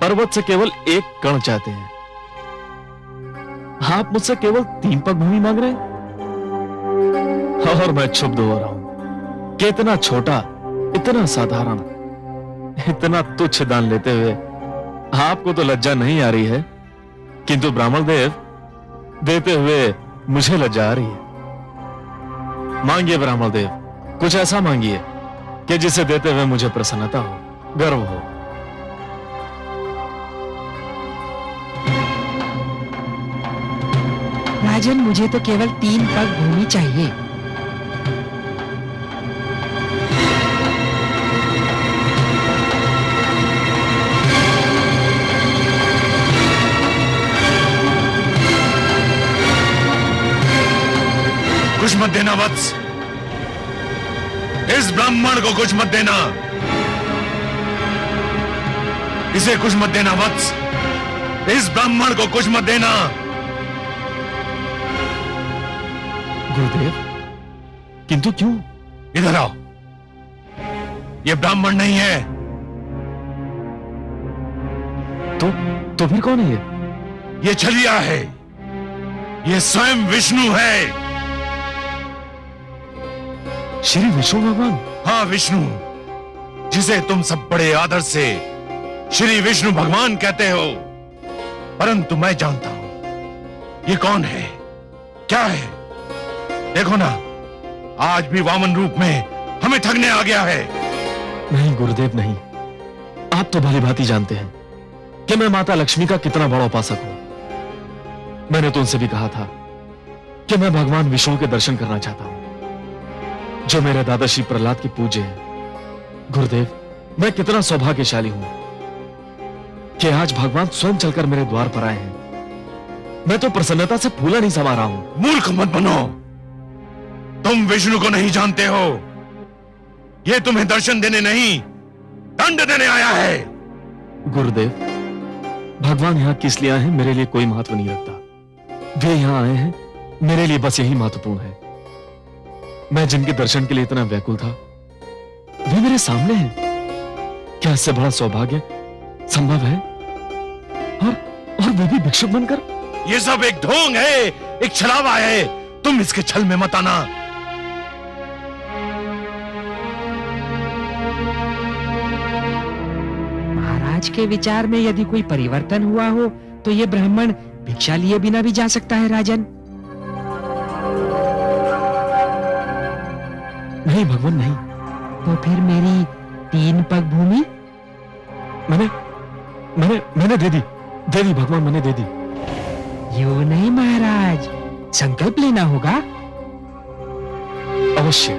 पर्वत से केवल 1 कण चाहते हैं। आप मुझसे केवल 3 पग भूमि मांग रहे हैं, और मैं क्षुब्ध हो रहा हूं कि इतना छोटा, इतना साधारण, इतना तुच्छ दान लेते हुए आपको तो लज्जा नहीं आ रही है, किंतु ब्राह्मण देव देते हुए मुझे लज्जा आ रही है। मांगिए ब्राह्मण देव, कुछ ऐसा मांगिए कि जिसे देते हुए मुझे प्रसन्नता हो, गर्व हो। राजन, मुझे तो केवल 3 पग भूमि चाहिए। कुछ मत देना वत्स, इस ब्राह्मण को कुछ मत देना, इसे कुछ मत देना वत्स, इस ब्राह्मण को कुछ मत देना। गुरुदेव, किंतु क्यों? इधर आओ, ये ब्राह्मण नहीं है। तो फिर कौन है ये? ये छलिया है, ये स्वयं विष्णु है। श्री विष्णु भगवान? हाँ, विष्णु, जिसे तुम सब बड़े आदर से श्री विष्णु भगवान कहते हो, परंतु मैं जानता हूं ये कौन है, क्या है। देखो ना, आज भी वामन रूप में हमें ठगने आ गया है। नहीं गुरुदेव नहीं, आप तो भली भांति जानते हैं कि मैं माता लक्ष्मी का कितना बड़ा उपासक हूं। मैंने तो उनसे भी कहा था कि मैं भगवान विष्णु के दर्शन करना चाहता हूं, जो मेरे दादा श्री प्रहलाद के पूज्य हैं। गुरुदेव, मैं कितना सौभाग्यशाली हूं कि आज भगवान स्वयं चलकर मेरे द्वार पर आए हैं। मैं तो प्रसन्नता से फूला नहीं समा रहा हूं। मूर्ख मत बनो, तुम विष्णु को नहीं जानते हो। ये तुम्हें दर्शन देने नहीं, दंड देने आया है। गुरुदेव, भगवान यहां किस लिए आए हैं मेरे लिए कोई महत्व नहीं रखता। वे यहां आए हैं मेरे लिए बस यही महत्वपूर्ण है। मैं जिनके दर्शन के लिए इतना व्याकुल था, वे मेरे सामने हैं। क्या इससे बड़ा सौभाग्य संभव है? और वे भी भिक्षुक बनकर? ये सब एक ढोंग है, एक छलावा है। तुम इसके छल में मत आना। महाराज के विचार में यदि कोई परिवर्तन हुआ हो तो ये ब्राह्मण भिक्षा लिए बिना भी जा सकता है। राजन, नहीं भगवान नहीं। तो फिर मेरी 3 पग भूमि? मैंने दे दी भगवान, मैंने दे दी। यूं नहीं महाराज, संकल्प लेना होगा। अवश्य।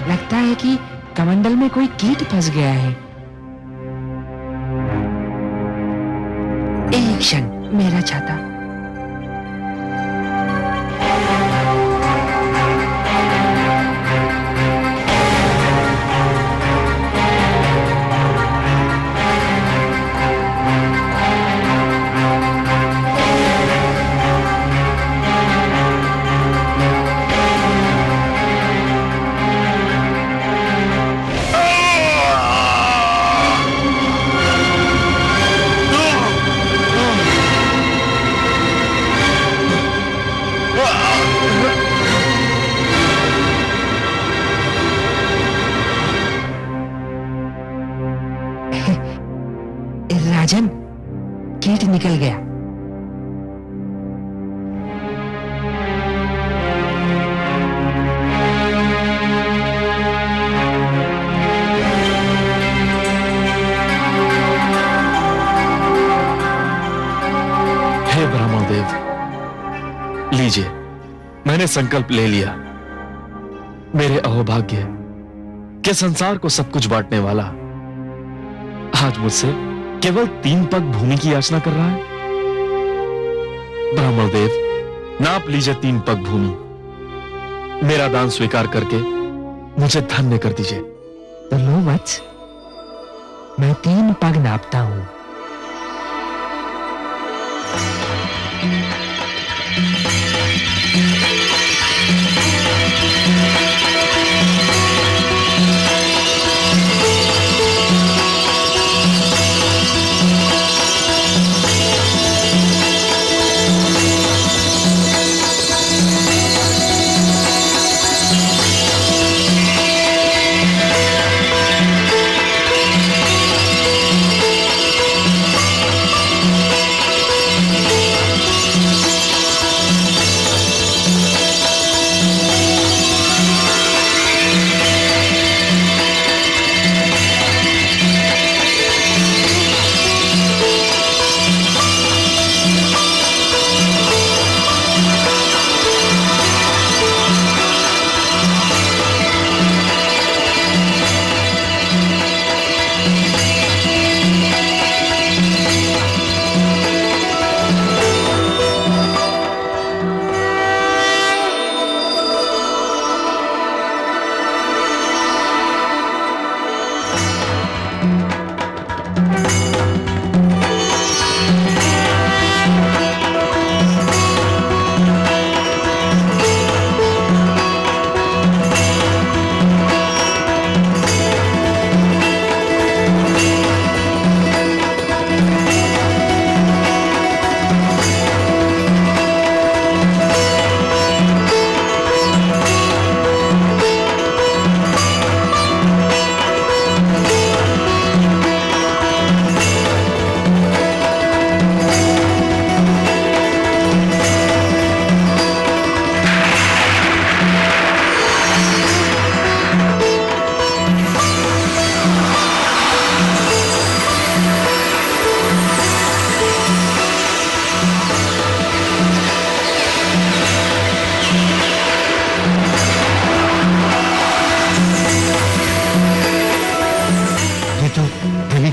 लगता है कि कमंडल में कोई कीट फंस गया है। एक क्षण, मेरा छाता। राजन, कीट निकल गया। हे ब्रह्मदेव, लीजिए, मैंने संकल्प ले लिया। मेरे अहोभाग्य के संसार को सब कुछ बांटने वाला आज मुझसे केवल 3 पग भूमि की याचना कर रहा है। ब्रह्मदेव, नाप लीजिए 3 पग भूमि। मेरा दान स्वीकार करके मुझे धन्य कर दीजिए। तो लो वत्स, मैं 3 पग नापता हूं।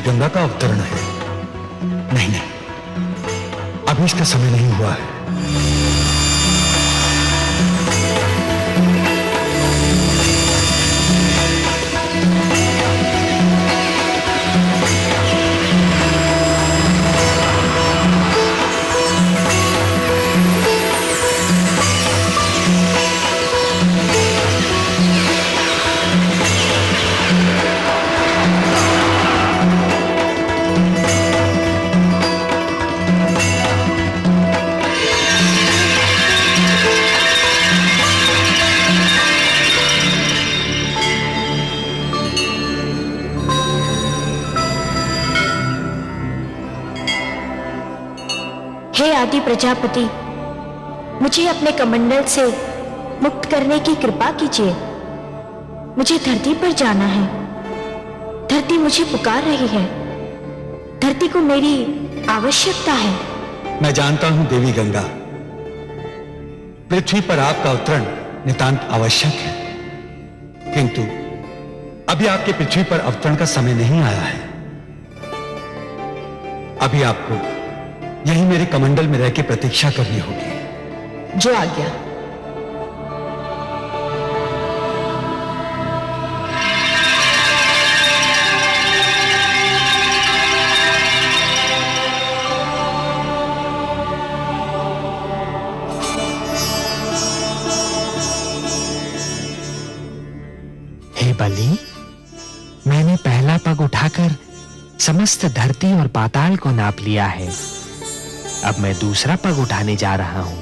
गंगा का अवतरण है। नहीं नहीं, अभी इसका समय नहीं हुआ है। हे आदि प्रजापति, मुझे अपने कमंडल से मुक्त करने की कृपा कीजिए। मुझे धरती पर जाना है। धरती मुझे पुकार रही है। धरती को मेरी आवश्यकता है। मैं जानता हूं देवी गंगा, पृथ्वी पर आपका अवतरण नितांत आवश्यक है, किंतु अभी आपके पृथ्वी पर अवतरण का समय नहीं आया है। अभी आपको यही मेरे कमंडल में रह के प्रतीक्षा करनी होगी। जो आज्ञा। हे बलि, मैंने पहला पग उठाकर समस्त धरती और पाताल को नाप लिया है। अब मैं दूसरा पग उठाने जा रहा हूं।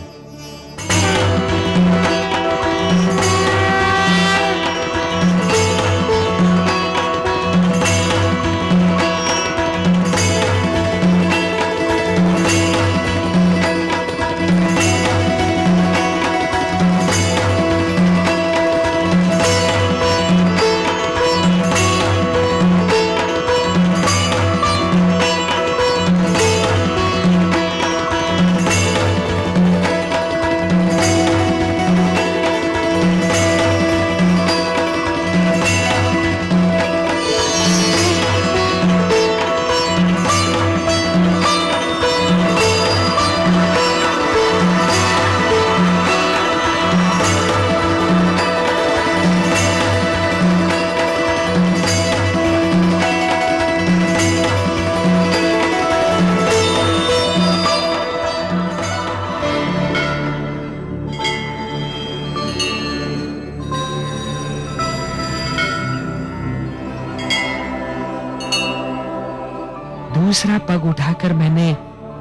दूसरा पग उठाकर मैंने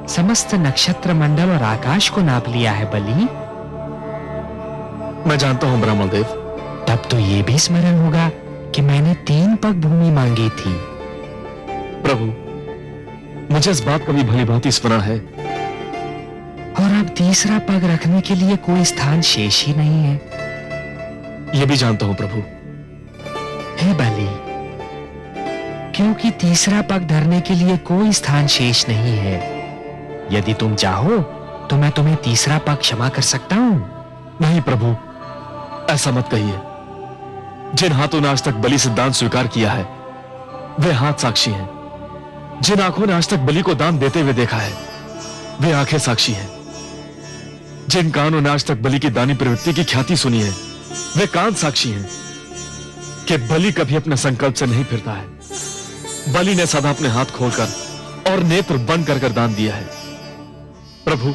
समस्त नक्षत्र मंडल और आकाश को नाप लिया है बलि। मैं जानता हूं ब्राह्मण देव। तब तो ये भी स्मरण होगा कि मैंने 3 पग भूमि मांगी थी। प्रभु, मुझे इस बात का भी भली भांति स्मरण है। और अब तीसरा पग रखने के लिए कोई स्थान शेष ही नहीं है। यह भी जानता हूं प्रभु। हे बलि, क्योंकि तीसरा पग धरने के लिए कोई स्थान शेष नहीं है, यदि तुम चाहो तो मैं तुम्हें तीसरा पग क्षमा कर सकता हूं। नहीं प्रभु, ऐसा मत कहिए। जिन हाथों ने आज तक बलि से दान स्वीकार किया है वे हाथ साक्षी हैं। जिन आंखों ने आज तक बलि को दान देते हुए देखा है वे आंखें साक्षी हैं। जिन कानों ने आज तक बलि की दानी प्रवृत्ति की ख्याति सुनी है वे कान साक्षी हैं कि बलि कभी अपने संकल्प से नहीं फिरता है। बलि ने सदा अपने हाथ खोलकर और नेत्र बंद कर दान दिया है। प्रभु,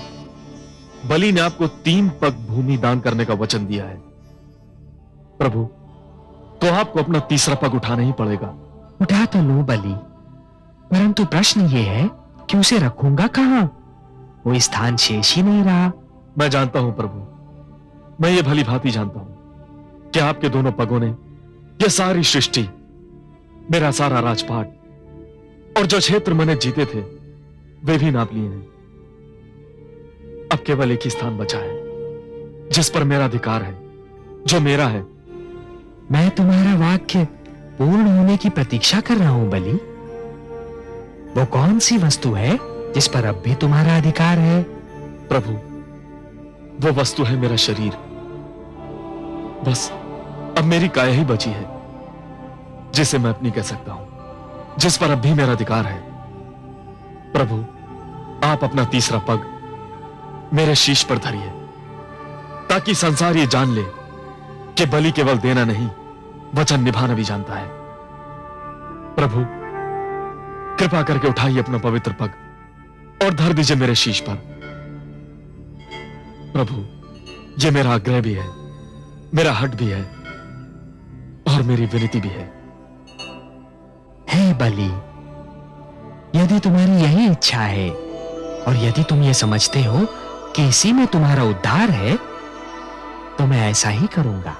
बलि ने आपको 3 पग भूमि दान करने का वचन दिया है। प्रभु, तो आपको अपना तीसरा पग उठाना ही पड़ेगा। उठा तो लो बलि, परंतु प्रश्न ये है कि उसे रखूंगा कहां? वो स्थान शेष ही नहीं रहा। मैं जानता हूं प्रभु, मैं ये भली भांति जानता हूं कि आपके दोनों पगों ने यह सारी सृष्टि, मेरा सारा राजपाट और जो क्षेत्र मैंने जीते थे वे भी नाप लिए हैं। अब केवल एक ही स्थान बचा है जिस पर मेरा अधिकार है, जो मेरा है। मैं तुम्हारा वाक्य पूर्ण होने की प्रतीक्षा कर रहा हूं बलि। वो कौन सी वस्तु है जिस पर अब भी तुम्हारा अधिकार है? प्रभु, वो वस्तु है मेरा शरीर। बस अब मेरी काया ही बची है जिसे मैं अपनी कह सकता हूं, जिस पर अब भी मेरा अधिकार है। प्रभु, आप अपना तीसरा पग मेरे शीश पर धरिए ताकि संसार ये जान ले कि बलि केवल देना नहीं, वचन निभाना भी जानता है। प्रभु, कृपा करके उठाइए अपना पवित्र पग और धर दीजिए मेरे शीश पर। प्रभु, यह मेरा आग्रह भी है, मेरा हट भी है और मेरी विनती भी है। हे बलि, यदि तुम्हारी यही इच्छा है और यदि तुम ये समझते हो कि इसी में तुम्हारा उद्धार है, तो मैं ऐसा ही करूंगा।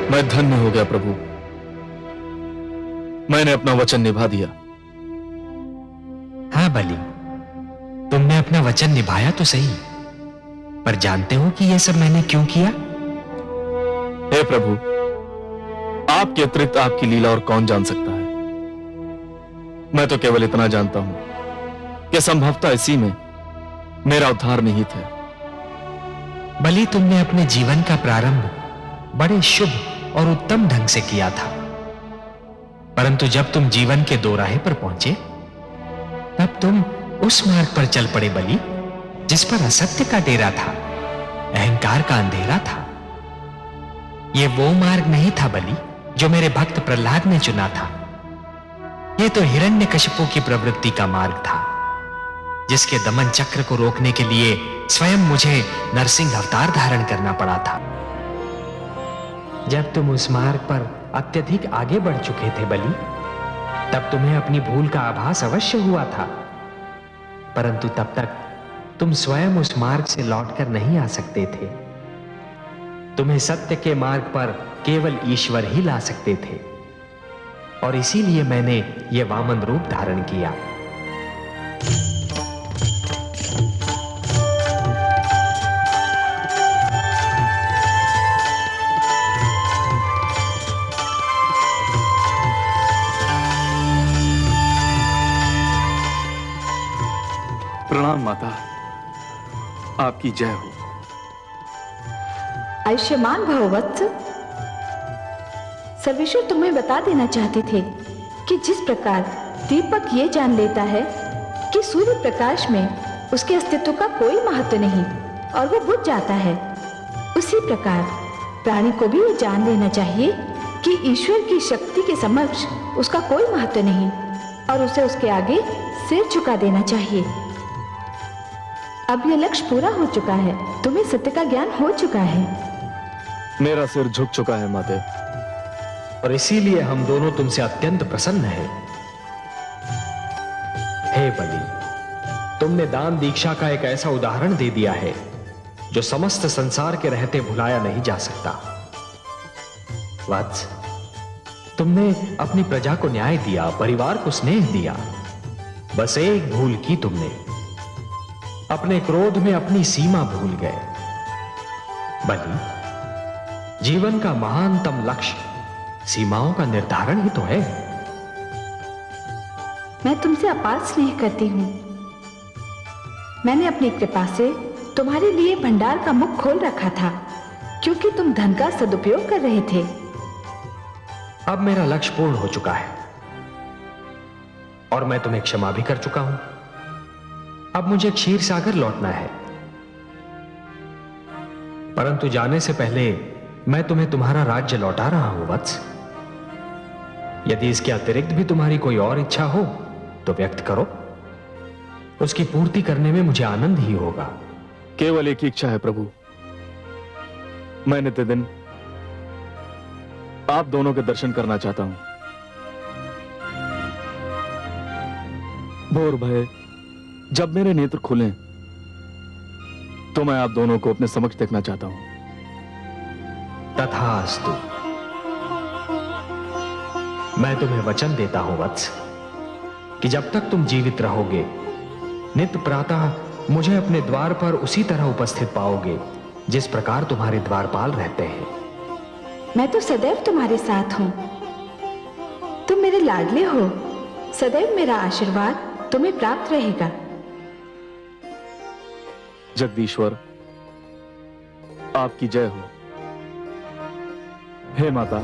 मैं धन्य हो गया प्रभु, मैंने अपना वचन निभा दिया। हाँ बलि, तुमने अपना वचन निभाया तो सही, पर जानते हो कि यह सब मैंने क्यों किया? हे प्रभु, आपके अतिरिक्त आपकी लीला और कौन जान सकता है। मैं तो केवल इतना जानता हूं कि संभवतः इसी में मेरा उद्धार निहित है। बलि, तुमने अपने जीवन का प्रारंभ बड़े शुभ और उत्तम ढंग से किया था, परंतु जब तुम जीवन के दोराहे पर पहुंचे तब तुम उस मार्ग पर चल पड़े बलि जिस पर असत्य का डेरा था, अहंकार का अंधेरा था। यह वो मार्ग नहीं था बलि जो मेरे भक्त प्रहलाद ने चुना था। यह तो हिरण्यकशिपु की प्रवृत्ति का मार्ग था, जिसके दमन चक्र को रोकने के लिए स्वयं मुझे नरसिंह अवतार धारण करना पड़ा था। जब तुम उस मार्ग पर अत्यधिक आगे बढ़ चुके थे बलि, तब तुम्हें अपनी भूल का आभास अवश्य हुआ था, परंतु तब तक तुम स्वयं उस मार्ग से लौटकर नहीं आ सकते थे। तुम्हें सत्य के मार्ग पर केवल ईश्वर ही ला सकते थे, और इसीलिए मैंने यह वामन रूप धारण किया। प्रणाम माता, आपकी जय हो। आयुष्मान भव वत्स। सर्वेश्वर तुम्हें बता देना चाहते थे कि जिस प्रकार दीपक ये जान लेता है कि सूर्य प्रकाश में उसके अस्तित्व का कोई महत्व नहीं और वो बुझ जाता है, उसी प्रकार प्राणी को भी ये जान लेना चाहिए कि ईश्वर की शक्ति के समक्ष उसका कोई महत्व नहीं और उसे उसके आगे सिर झुका देना चाहिए। अब यह लक्ष्य पूरा हो चुका है, तुम्हें सत्य का ज्ञान हो चुका है। मेरा सिर झुक चुका है माते, और इसीलिए हम दोनों तुमसे अत्यंत प्रसन्न हैं। हे बलि, तुमने दान दीक्षा का एक ऐसा उदाहरण दे दिया है जो समस्त संसार के रहते भुलाया नहीं जा सकता। वत्स, तुमने अपनी प्रजा को न्याय दिया, परिवार को स्नेह दिया। बस एक भूल की तुमने, अपने क्रोध में अपनी सीमा भूल गए। बलि, जीवन का महानतम लक्ष्य सीमाओं का निर्धारण ही तो है। मैं तुमसे अपार स्नेह करती हूं। मैंने अपनी कृपा से तुम्हारे लिए भंडार का मुख खोल रखा था, क्योंकि तुम धन का सदुपयोग कर रहे थे। अब मेरा लक्ष्य पूर्ण हो चुका है और मैं तुम्हें क्षमा भी कर चुका हूं। अब मुझे क्षीर सागर लौटना है, परंतु जाने से पहले मैं तुम्हें तुम्हारा राज्य लौटा रहा हूं वत्स। यदि इसके अतिरिक्त भी तुम्हारी कोई और इच्छा हो तो व्यक्त करो, उसकी पूर्ति करने में मुझे आनंद ही होगा। केवल एक ही इच्छा है प्रभु, मैं नित्य दिन आप दोनों के दर्शन करना चाहता हूं। भोर भय जब मेरे नेत्र खुलें तो मैं आप दोनों को अपने समक्ष देखना चाहता हूं। तथास्तु। मैं तुम्हें वचन देता हूं वत्स कि जब तक तुम जीवित रहोगे, नित्य प्रातः मुझे अपने द्वार पर उसी तरह उपस्थित पाओगे जिस प्रकार तुम्हारे द्वारपाल रहते हैं। मैं तो सदैव तुम्हारे साथ हूं। तुम मेरे लाडले हो, सदैव मेरा आशीर्वाद तुम्हें प्राप्त रहेगा। जगदीश्वर, आपकी जय हो। हे माता,